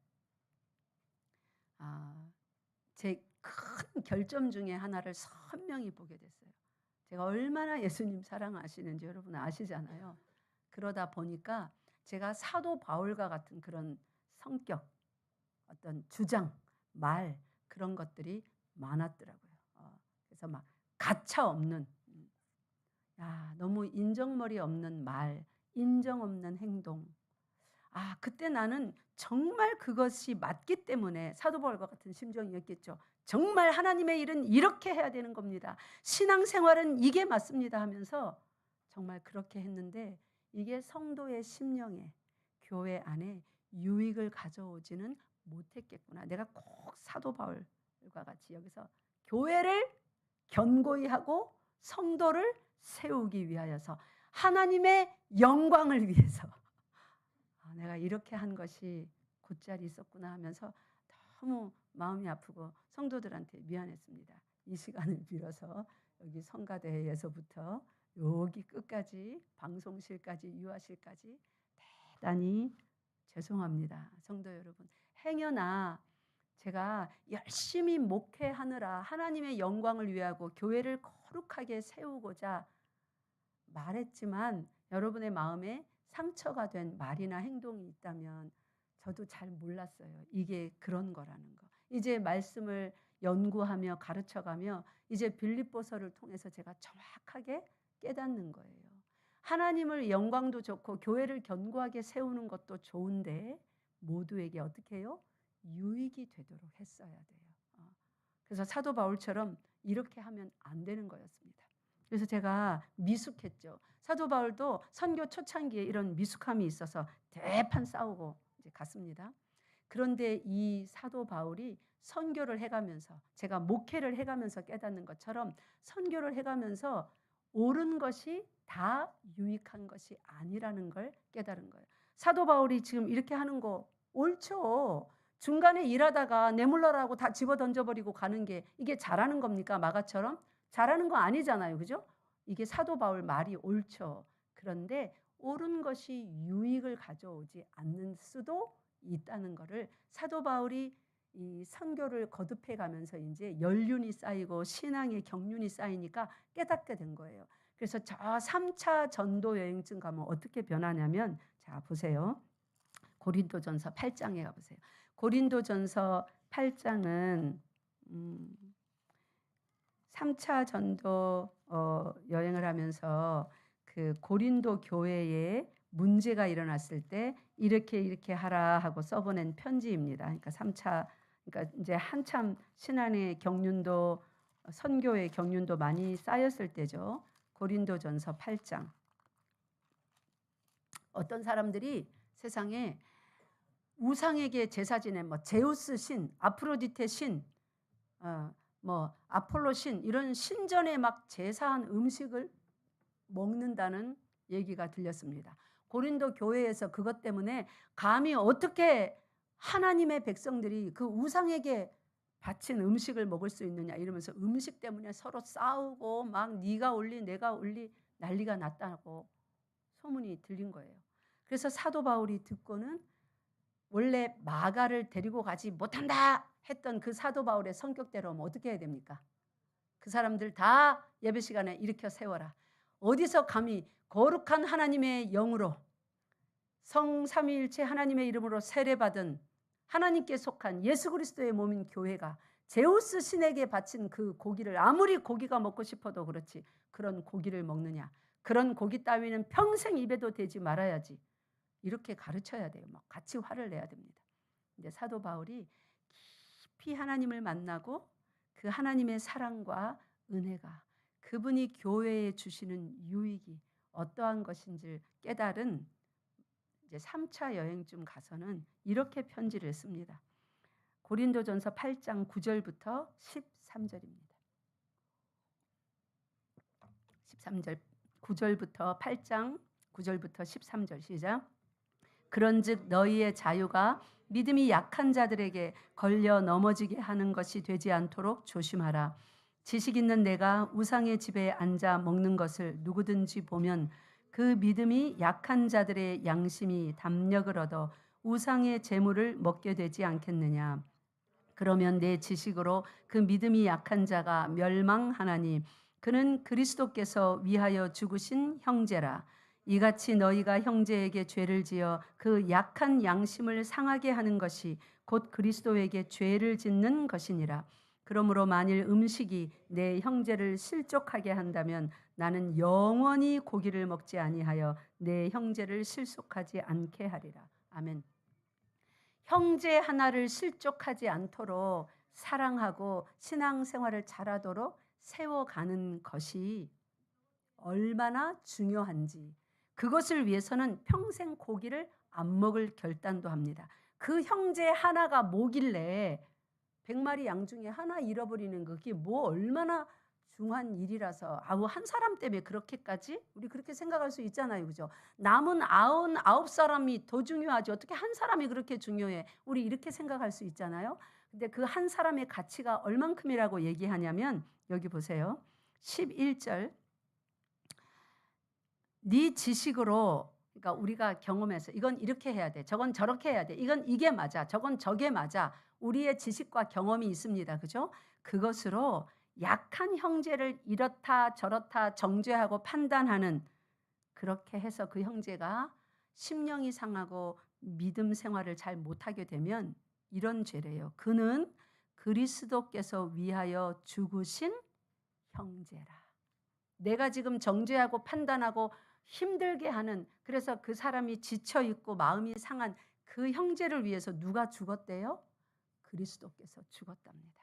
제 큰 결점 중에 하나를 선명히 보게 됐어요. 제가 얼마나 예수님 사랑하시는지 여러분 아시잖아요. 그러다 보니까 제가 사도 바울과 같은 그런 성격, 어떤 주장, 말 그런 것들이 많았더라고요. 그래서 막 가차 없는, 너무 인정머리 없는 말, 인정 없는 행동. 그때 나는 정말 그것이 맞기 때문에 사도 바울과 같은 심정이었겠죠. 정말 하나님의 일은 이렇게 해야 되는 겁니다. 신앙생활은 이게 맞습니다 하면서 정말 그렇게 했는데 이게 성도의 심령에 교회 안에 유익을 가져오지는 못했겠구나. 내가 꼭 사도 바울과 같이 여기서 교회를 견고히 하고 성도를 세우기 위하여서 하나님의 영광을 위해서 내가 이렇게 한 것이 곧잘 있었구나 하면서 너무 마음이 아프고 성도들한테 미안했습니다. 이 시간을 빌어서 여기 성가대에서부터 여기 끝까지 방송실까지 유아실까지 대단히 죄송합니다. 성도 여러분, 행여나 제가 열심히 목회하느라 하나님의 영광을 위하고 교회를 거룩하게 세우고자 말했지만 여러분의 마음에 상처가 된 말이나 행동이 있다면 저도 잘 몰랐어요. 이게 그런 거라는 거. 이제 말씀을 연구하며 가르쳐가며 이제 빌립보서를 통해서 제가 정확하게 깨닫는 거예요. 하나님을 영광도 좋고 교회를 견고하게 세우는 것도 좋은데 모두에게 어떻게 해요? 유익이 되도록 했어야 돼요. 그래서 사도 바울처럼 이렇게 하면 안 되는 거였습니다. 그래서 제가 미숙했죠. 사도 바울도 선교 초창기에 이런 미숙함이 있어서 대판 싸우고 이제 갔습니다. 그런데 이 사도 바울이 선교를 해가면서 제가 목회를 해가면서 깨닫는 것처럼 선교를 해가면서 옳은 것이 다 유익한 것이 아니라는 걸 깨달은 거예요. 사도 바울이 지금 이렇게 하는 거 옳죠. 중간에 일하다가 내몰라라고 다 집어 던져버리고 가는 게 이게 잘하는 겁니까? 마가처럼? 잘하는 거 아니잖아요. 그죠? 이게 사도 바울 말이 옳죠. 그런데 옳은 것이 유익을 가져오지 않는 수도 있다는 것을 사도 바울이 이 선교를 거듭해 가면서 이제 연륜이 쌓이고 신앙의 경륜이 쌓이니까 깨닫게 된 거예요. 그래서 저 3차 전도 여행쯤 가면 어떻게 변하냐면 자 보세요. 고린도전서 8장에 가보세요. 고린도전서 8장은 3차 전도 여행을 하면서 그 고린도 교회에 문제가 일어났을 때 이렇게 하라 하고 써보낸 편지입니다. 그러니까 3차 그러니까 이제 한참 신앙의 경륜도 선교의 경륜도 많이 쌓였을 때죠. 고린도전서 8장. 어떤 사람들이 세상에 우상에게 제사 지낸 뭐 제우스 신, 아프로디테 신, 뭐 아폴로 신 이런 신전에 막 제사한 음식을 먹는다는 얘기가 들렸습니다. 고린도 교회에서 그것 때문에 감히 어떻게 하나님의 백성들이 그 우상에게 바친 음식을 먹을 수 있느냐 이러면서 음식 때문에 서로 싸우고 막 네가 올리 내가 올리 난리가 났다고 소문이 들린 거예요. 그래서 사도 바울이 듣고는 원래 마가를 데리고 가지 못한다 했던 그 사도 바울의 성격대로 어떻게 해야 됩니까? 그 사람들 다 예배 시간에 일으켜 세워라. 어디서 감히 거룩한 하나님의 영으로 성삼위일체 하나님의 이름으로 세례받은 하나님께 속한 예수 그리스도의 몸인 교회가 제우스 신에게 바친 그 고기를 아무리 고기가 먹고 싶어도 그렇지 그런 고기를 먹느냐. 그런 고기 따위는 평생 입에도 대지 말아야지. 이렇게 가르쳐야 돼요. 막 같이 화를 내야 됩니다. 이제 사도 바울이 깊이 하나님을 만나고 그 하나님의 사랑과 은혜가 그분이 교회에 주시는 유익이 어떠한 것인지를 깨달은 이제 3차 여행쯤 가서는 이렇게 편지를 씁니다. 고린도전서 8장 9절부터 13절입니다. 13절 9절부터 8장 9절부터 13절 시작. 그런즉 너희의 자유가 믿음이 약한 자들에게 걸려 넘어지게 하는 것이 되지 않도록 조심하라. 지식 있는 내가 우상의 집에 앉아 먹는 것을 누구든지 보면 그 믿음이 약한 자들의 양심이 담력을 얻어 우상의 재물을 먹게 되지 않겠느냐. 그러면 내 지식으로 그 믿음이 약한 자가 멸망하나니 그는 그리스도께서 위하여 죽으신 형제라. 이같이 너희가 형제에게 죄를 지어 그 약한 양심을 상하게 하는 것이 곧 그리스도에게 죄를 짓는 것이니라. 그러므로 만일 음식이 내 형제를 실족하게 한다면 나는 영원히 고기를 먹지 아니하여 내 형제를 실속하지 않게 하리라. 아멘. 형제 하나를 실족하지 않도록 사랑하고 신앙생활을 잘하도록 세워가는 것이 얼마나 중요한지 그것을 위해서는 평생 고기를 안 먹을 결단도 합니다. 그 형제 하나가 뭐길래 100마리 양 중에 하나 잃어버리는 그게 뭐 얼마나 중한 일이라서 아우 한 사람 때문에 그렇게까지 우리 그렇게 생각할 수 있잖아요. 그죠? 남은 99사람이 더 중요하지 어떻게 한 사람이 그렇게 중요해. 우리 이렇게 생각할 수 있잖아요. 근데 그 한 사람의 가치가 얼만큼이라고 얘기하냐면 여기 보세요. 11절 네 지식으로 그러니까 우리가 경험해서 이건 이렇게 해야 돼. 저건 저렇게 해야 돼. 이건 이게 맞아. 저건 저게 맞아. 우리의 지식과 경험이 있습니다. 그죠? 그것으로 약한 형제를 이렇다 저렇다 정죄하고 판단하는 그렇게 해서 그 형제가 심령이 상하고 믿음 생활을 잘 못하게 되면 이런 죄래요. 그는 그리스도께서 위하여 죽으신 형제라. 내가 지금 정죄하고 판단하고 힘들게 하는 그래서 그 사람이 지쳐 있고 마음이 상한 그 형제를 위해서 누가 죽었대요? 그리스도께서 죽었답니다.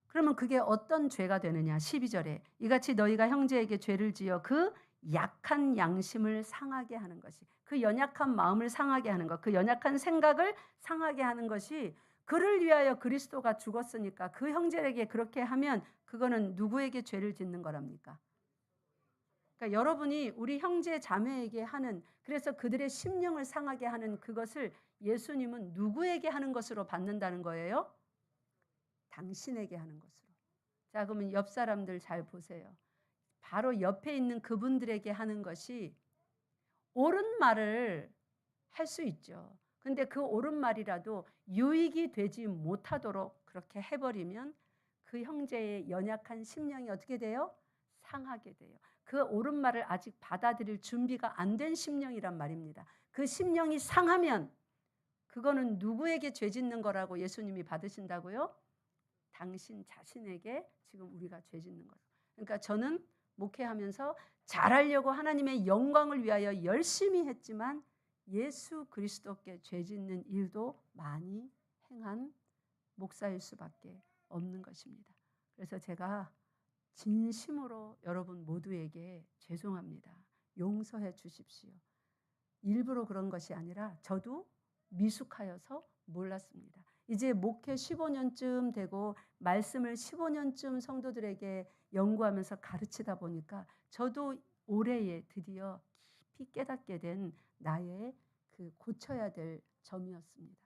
그러면 그게 어떤 죄가 되느냐? 12절에 이같이 너희가 형제에게 죄를 지어 그 약한 양심을 상하게 하는 것이 그 연약한 마음을 상하게 하는 것, 그 연약한 생각을 상하게 하는 것이 그를 위하여 그리스도가 죽었으니까 그 형제에게 그렇게 하면 그거는 누구에게 죄를 짓는 거랍니까? 그러니까 여러분이 우리 형제 자매에게 하는 그래서 그들의 심령을 상하게 하는 그것을 예수님은 누구에게 하는 것으로 받는다는 거예요? 당신에게 하는 것으로. 자, 그러면 옆 사람들 잘 보세요. 바로 옆에 있는 그분들에게 하는 것이 옳은 말을 할 수 있죠. 근데 그 옳은 말이라도 유익이 되지 못하도록 그렇게 해버리면 그 형제의 연약한 심령이 어떻게 돼요? 상하게 돼요. 그 옳은 말을 아직 받아들일 준비가 안 된 심령이란 말입니다. 그 심령이 상하면 그거는 누구에게 죄 짓는 거라고 예수님이 받으신다고요? 당신 자신에게 지금 우리가 죄 짓는 거예요. 그러니까 저는 목회하면서 잘하려고 하나님의 영광을 위하여 열심히 했지만 예수 그리스도께 죄 짓는 일도 많이 행한 목사일 수밖에 없는 것입니다. 그래서 제가 진심으로 여러분 모두에게 죄송합니다. 용서해 주십시오. 일부러 그런 것이 아니라 저도 미숙하여서 몰랐습니다. 이제 목회 15년쯤 되고 말씀을 15년쯤 성도들에게 연구하면서 가르치다 보니까 저도 올해에 드디어 깊이 깨닫게 된 나의 그 고쳐야 될 점이었습니다.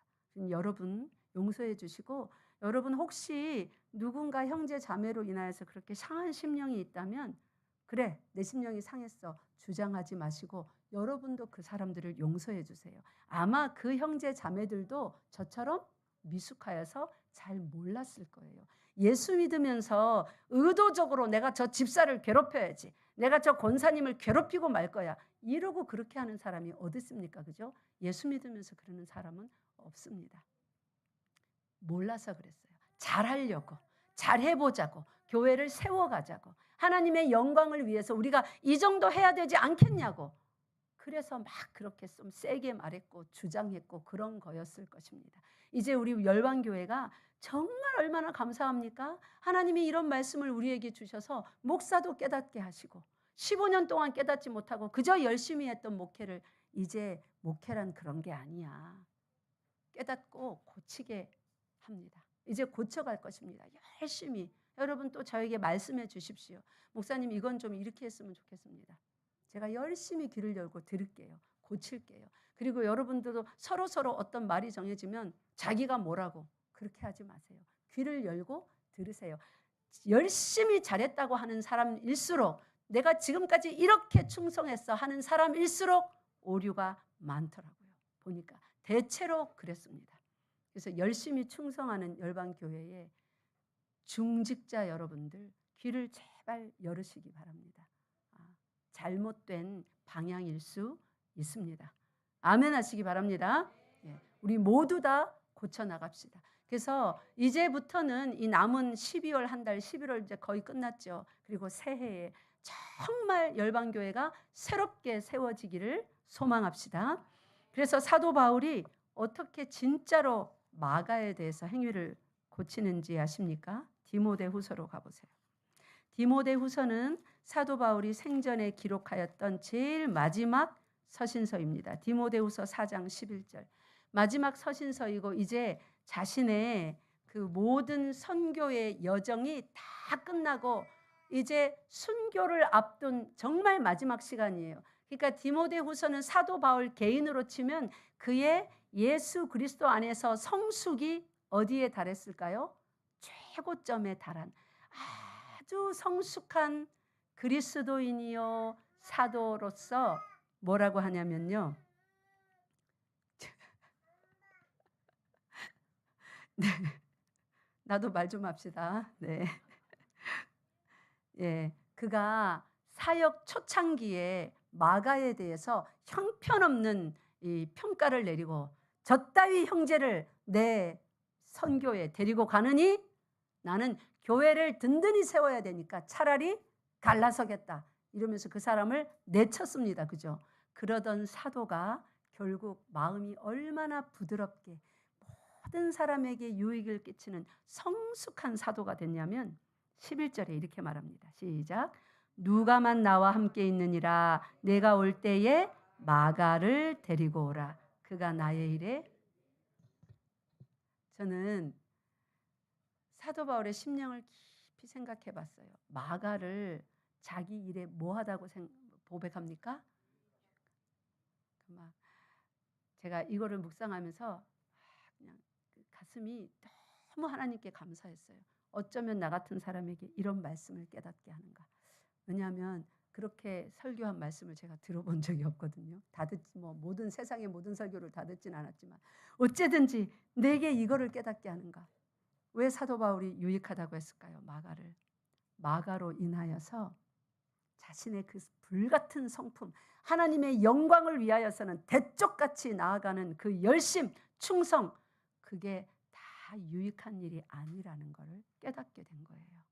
여러분 용서해 주시고, 여러분 혹시 누군가 형제 자매로 인하여서 그렇게 상한 심령이 있다면, 그래 내 심령이 상했어 주장하지 마시고 여러분도 그 사람들을 용서해 주세요. 아마 그 형제 자매들도 저처럼 미숙하여서 잘 몰랐을 거예요. 예수 믿으면서 의도적으로 내가 저 집사를 괴롭혀야지, 내가 저 권사님을 괴롭히고 말 거야, 이러고 그렇게 하는 사람이 어디 있습니까? 그죠? 예수 믿으면서 그러는 사람은 없습니다. 몰라서 그랬어요. 잘하려고, 잘해보자고, 교회를 세워가자고, 하나님의 영광을 위해서 우리가 이 정도 해야 되지 않겠냐고, 그래서 막 그렇게 좀 세게 말했고 주장했고 그런 거였을 것입니다. 이제 우리 열방교회가 정말 얼마나 감사합니까? 하나님이 이런 말씀을 우리에게 주셔서 목사도 깨닫게 하시고, 15년 동안 깨닫지 못하고 그저 열심히 했던 목회를, 이제 목회란 그런 게 아니야, 깨닫고 고치게 합니다. 이제 고쳐갈 것입니다. 열심히. 여러분 또 저에게 말씀해 주십시오. 목사님 이건 좀 이렇게 했으면 좋겠습니다. 제가 열심히 귀를 열고 들을게요. 고칠게요. 그리고 여러분들도 서로 어떤 말이 정해지면 자기가 뭐라고 그렇게 하지 마세요. 귀를 열고 들으세요. 열심히 잘했다고 하는 사람일수록, 내가 지금까지 이렇게 충성했어 하는 사람일수록 오류가 많더라고요. 보니까 대체로 그랬습니다. 그래서 열심히 충성하는 열방교회의 중직자 여러분들 귀를 제발 열으시기 바랍니다. 잘못된 방향일 수 있습니다. 아멘 하시기 바랍니다. 우리 모두 다 고쳐나갑시다. 그래서 이제부터는 이 남은 12월 한 달, 11월 이제 거의 끝났죠. 그리고 새해에 정말 열방교회가 새롭게 세워지기를 소망합시다. 그래서 사도 바울이 어떻게 진짜로 마가에 대해서 행위를 고치는지 아십니까? 디모데후서로 가보세요. 디모데후서는 사도 바울이 생전에 기록하였던 제일 마지막 서신서입니다. 디모데후서 4장 11절. 마지막 서신서이고, 이제 자신의 그 모든 선교의 여정이 다 끝나고 이제 순교를 앞둔 정말 마지막 시간이에요. 그러니까 디모데후서는 사도 바울 개인으로 치면 그의 예수 그리스도 안에서 성숙이 어디에 달했을까요? 최고점에 달한 아주 성숙한 그리스도인이요 사도로서 뭐라고 하냐면요. 네, 나도 말 좀 합시다. 네, 예, 그가 사역 초창기에 마가에 대해서 형편없는 이 평가를 내리고, 저 따위 형제를 내 선교에 데리고 가느니 나는 교회를 든든히 세워야 되니까 차라리 갈라서겠다, 이러면서 그 사람을 내쳤습니다. 그죠? 그러던 사도가 결국 마음이 얼마나 부드럽게 모든 사람에게 유익을 끼치는 성숙한 사도가 됐냐면 11절에 이렇게 말합니다. 시작. 누가만 나와 함께 있느니라. 내가 올 때에 마가를 데리고 오라. 그가 나의 일에. 저는 사도 바울의 심령을 깊이 생각해 봤어요. 마가를 자기 일에 뭐하다고 고백합니까? 막 제가 이거를 묵상하면서 그냥 가슴이 너무 하나님께 감사했어요. 어쩌면 나 같은 사람에게 이런 말씀을 깨닫게 하는가. 왜냐하면 그렇게 설교한 말씀을 제가 들어본 적이 없거든요. 모든 세상의 모든 설교를 다 듣진 않았지만 어째든지 내게 이거를 깨닫게 하는가. 왜 사도 바울이 유익하다고 했을까요? 마가로 인하여서 자신의 그 불같은 성품, 하나님의 영광을 위하여서는 대쪽같이 나아가는 그 열심, 충성, 그게 다 유익한 일이 아니라는 것을 깨닫게 된 거예요.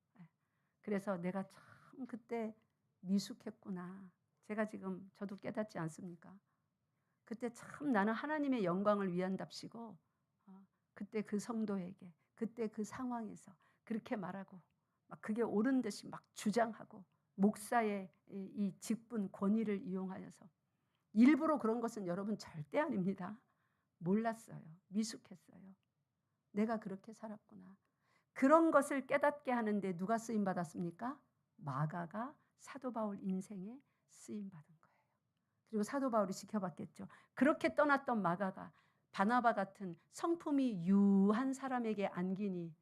그래서 내가 참 그때 미숙했구나. 제가 지금 저도 깨닫지 않습니까? 그때 참 나는 하나님의 영광을 위한답시고 그때 그 성도에게, 그때 그 상황에서 그렇게 말하고 막 그게 옳은 듯이 막 주장하고, 목사의 이 직분 권위를 이용하여서 일부러 그런 것은 여러분 절대 아닙니다. 몰랐어요. 미숙했어요. 내가 그렇게 살았구나. 그런 것을 깨닫게 하는데 누가 쓰임 받았습니까? 마가가 사도 바울 인생에 쓰임 받은 거예요. 그리고 사도 바울이 지켜봤겠죠. 그렇게 떠났던 마가가 바나바 같은 성품이 유한 사람에게 안기니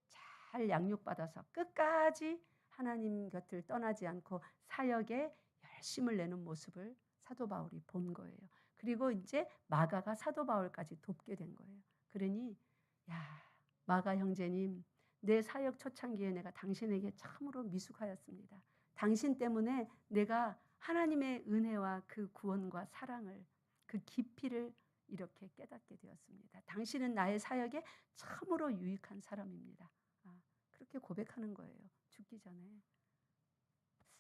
잘 양육받아서 끝까지 하나님 곁을 떠나지 않고 사역에 열심을 내는 모습을 사도 바울이 본 거예요. 그리고 이제 마가가 사도 바울까지 돕게 된 거예요. 그러니 야, 마가 형제님, 내 사역 초창기에 내가 당신에게 참으로 미숙하였습니다. 당신 때문에 내가 하나님의 은혜와 그 구원과 사랑을, 그 깊이를 이렇게 깨닫게 되었습니다. 당신은 나의 사역에 참으로 유익한 사람입니다. 그렇게 고백하는 거예요. 죽기 전에.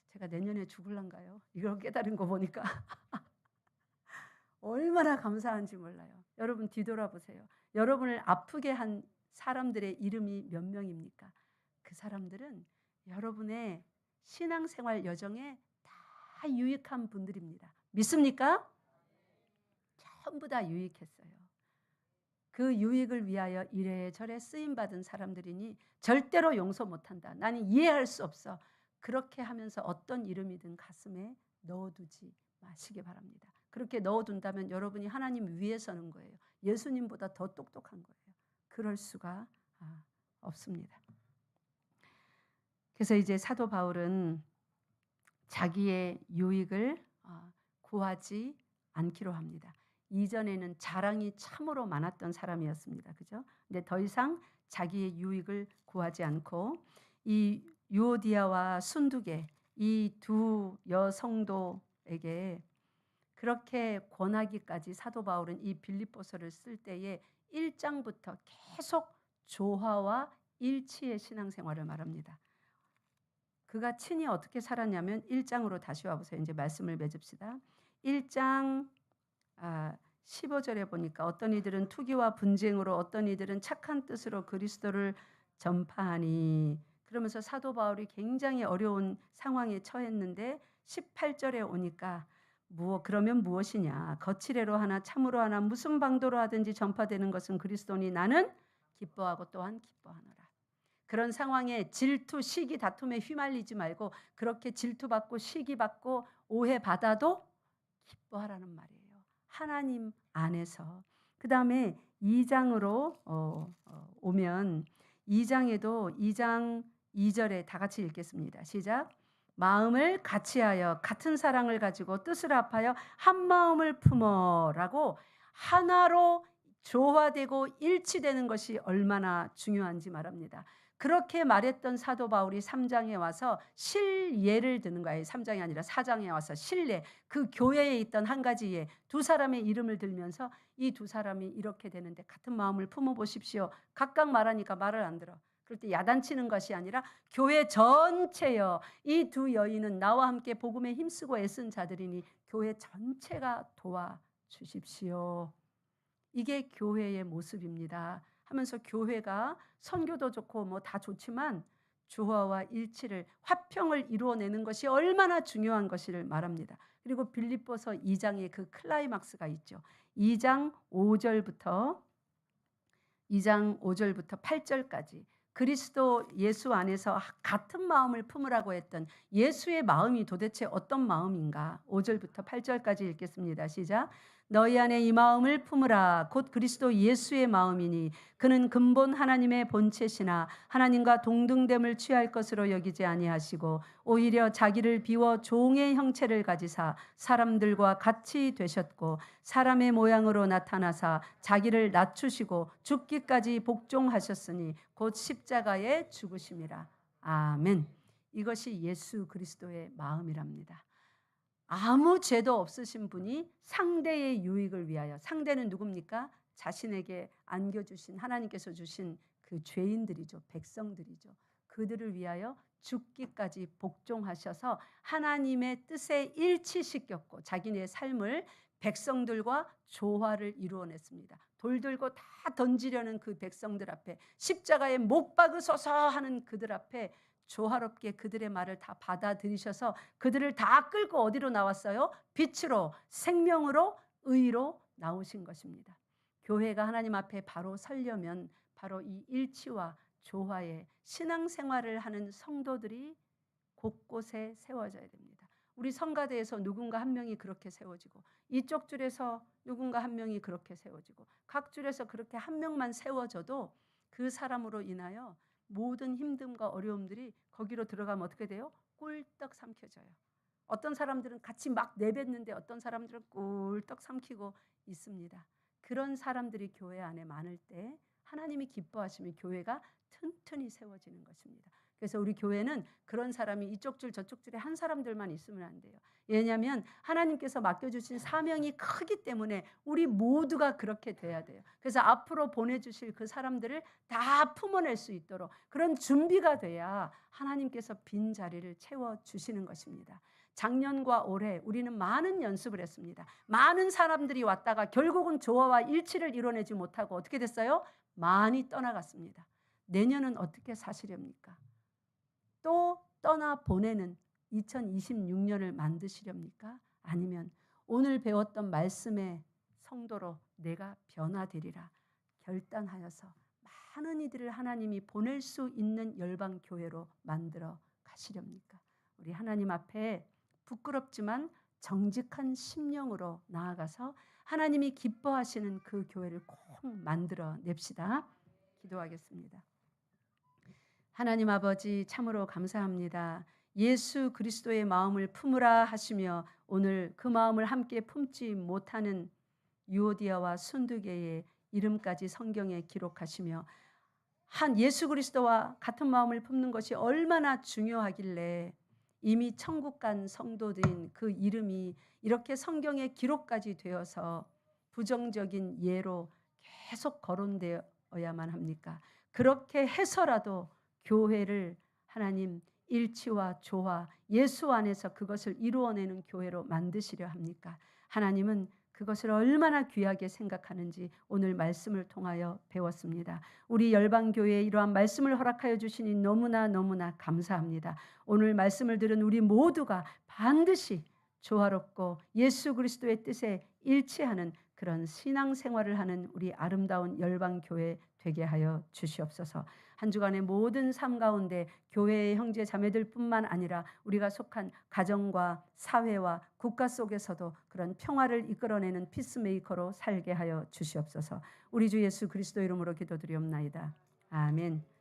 제가 내년에 죽을란가요? 이걸 깨달은 거 보니까 얼마나 감사한지 몰라요. 여러분 뒤돌아보세요. 여러분을 아프게 한 사람들의 이름이 몇 명입니까? 그 사람들은 여러분의 신앙생활 여정에 다 유익한 분들입니다. 믿습니까? 전부 다 유익했어요. 그 유익을 위하여 이래저래 쓰임받은 사람들이니 절대로 용서 못한다. 나는 이해할 수 없어. 그렇게 하면서 어떤 이름이든 가슴에 넣어두지 마시기 바랍니다. 그렇게 넣어둔다면 여러분이 하나님 위에 서는 거예요. 예수님보다 더 똑똑한 거예요. 그럴 수가 없습니다. 그래서 이제 사도 바울은 자기의 유익을 구하지 않기로 합니다. 이전에는 자랑이 참으로 많았던 사람이었습니다. 그죠? 근데 더 이상 자기의 유익을 구하지 않고 이 유오디아와 순두계 이 두 여성도에게 그렇게 권하기까지 사도 바울은 이 빌립보서를 쓸 때에 1장부터 계속 조화와 일치의 신앙생활을 말합니다. 그가 친히 어떻게 살았냐면 1장으로 다시 와보세요. 이제 말씀을 맺읍시다. 1장 15절에 보니까 어떤 이들은 투기와 분쟁으로 어떤 이들은 착한 뜻으로 그리스도를 전파하니, 그러면서 사도 바울이 굉장히 어려운 상황에 처했는데 18절에 오니까 그러면 무엇이냐, 거칠애로 하나 참으로 하나 무슨 방도로 하든지 전파되는 것은 그리스도니 나는 기뻐하고 또한 기뻐하노라. 그런 상황에 질투, 시기, 다툼에 휘말리지 말고 그렇게 질투받고 시기받고 오해받아도 기뻐하라는 말이에요. 하나님 안에서. 그 다음에 2장으로 오면 2장에도 2장 2절에 다 같이 읽겠습니다. 시작. 마음을 같이하여 같은 사랑을 가지고 뜻을 합하여 한 마음을 품어라고 하나로 조화되고 일치되는 것이 얼마나 중요한지 말합니다. 그렇게 말했던 사도 바울이 3장에 와서 실예를 드는 거예요. 3장이 아니라 4장에 와서 실례, 그 교회에 있던 한 가지 예, 두 사람의 이름을 들면서 이 두 사람이 이렇게 되는데 같은 마음을 품어보십시오. 각각 말하니까 말을 안 들어. 그럴 때 야단치는 것이 아니라 교회 전체여, 이 두 여인은 나와 함께 복음에 힘쓰고 애쓴 자들이니 교회 전체가 도와주십시오. 이게 교회의 모습입니다 하면서 교회가 선교도 좋고 뭐 다 좋지만 조화와 일치를, 화평을 이루어내는 것이 얼마나 중요한 것을 말합니다. 그리고 빌립보서 2장에 그 클라이막스가 있죠. 2장 5절부터 8절까지 그리스도 예수 안에서 같은 마음을 품으라고 했던 예수의 마음이 도대체 어떤 마음인가? 5절부터 8절까지 읽겠습니다. 시작. 너희 안에 이 마음을 품으라. 곧 그리스도 예수의 마음이니 그는 근본 하나님의 본체시나 하나님과 동등됨을 취할 것으로 여기지 아니하시고 오히려 자기를 비워 종의 형체를 가지사 사람들과 같이 되셨고 사람의 모양으로 나타나사 자기를 낮추시고 죽기까지 복종하셨으니 곧 십자가에 죽으심이라. 아멘. 이것이 예수 그리스도의 마음이랍니다. 아무 죄도 없으신 분이 상대의 유익을 위하여, 상대는 누굽니까? 자신에게 안겨주신 하나님께서 주신 그 죄인들이죠. 백성들이죠. 그들을 위하여 죽기까지 복종하셔서 하나님의 뜻에 일치시켰고 자기네 삶을 백성들과 조화를 이루어냈습니다. 돌 들고 다 던지려는 그 백성들 앞에, 십자가에 못 박으소서 하는 그들 앞에 조화롭게 그들의 말을 다 받아들이셔서 그들을 다 끌고 어디로 나왔어요? 빛으로, 생명으로, 의로 나오신 것입니다. 교회가 하나님 앞에 바로 서려면 바로 이 일치와 조화의 신앙생활을 하는 성도들이 곳곳에 세워져야 됩니다. 우리 성가대에서 누군가 한 명이 그렇게 세워지고 이쪽 줄에서 누군가 한 명이 그렇게 세워지고 각 줄에서 그렇게 한 명만 세워져도 그 사람으로 인하여 모든 힘듦과 어려움들이 거기로 들어가면 어떻게 돼요? 꿀떡 삼켜져요. 어떤 사람들은 같이 막 내뱉는데 어떤 사람들은 꿀떡 삼키고 있습니다. 그런 사람들이 교회 안에 많을 때 하나님이 기뻐하시면 교회가 튼튼히 세워지는 것입니다. 그래서 우리 교회는 그런 사람이 이쪽 줄 저쪽 줄에 한 사람들만 있으면 안 돼요. 왜냐하면 하나님께서 맡겨주신 사명이 크기 때문에 우리 모두가 그렇게 돼야 돼요. 그래서 앞으로 보내주실 그 사람들을 다 품어낼 수 있도록 그런 준비가 돼야 하나님께서 빈 자리를 채워주시는 것입니다. 작년과 올해 우리는 많은 연습을 했습니다. 많은 사람들이 왔다가 결국은 조화와 일치를 이뤄내지 못하고 어떻게 됐어요? 많이 떠나갔습니다. 내년은 어떻게 사시렵니까? 또 떠나보내는 2026년을 만드시렵니까? 아니면 오늘 배웠던 말씀의 성도로 내가 변화되리라 결단하여서 많은 이들을 하나님이 보낼 수 있는 열방교회로 만들어 가시렵니까? 우리 하나님 앞에 부끄럽지만 정직한 심령으로 나아가서 하나님이 기뻐하시는 그 교회를 꼭 만들어 냅시다. 기도하겠습니다. 하나님 아버지 참으로 감사합니다. 예수 그리스도의 마음을 품으라 하시며 오늘 그 마음을 함께 품지 못하는 유오디아와 순두개의 이름까지 성경에 기록하시며 한 예수 그리스도와 같은 마음을 품는 것이 얼마나 중요하길래 이미 천국 간 성도들인 그 이름이 이렇게 성경에 기록까지 되어서 부정적인 예로 계속 거론되어야만 합니까? 그렇게 해서라도 교회를 하나님 일치와 조화, 예수 안에서 그것을 이루어내는 교회로 만드시려 합니까? 하나님은 그것을 얼마나 귀하게 생각하는지 오늘 말씀을 통하여 배웠습니다. 우리 열방교회에 이러한 말씀을 허락하여 주시니 너무나 감사합니다. 오늘 말씀을 들은 우리 모두가 반드시 조화롭고 예수 그리스도의 뜻에 일치하는 그런 신앙생활을 하는 우리 아름다운 열방교회 되게 하여 주시옵소서. 한 주간의 모든 삶 가운데 교회의 형제 자매들뿐만 아니라 우리가 속한 가정과 사회와 국가 속에서도 그런 평화를 이끌어내는 피스메이커로 살게 하여 주시옵소서. 우리 주 예수 그리스도 이름으로 기도드리옵나이다. 아멘.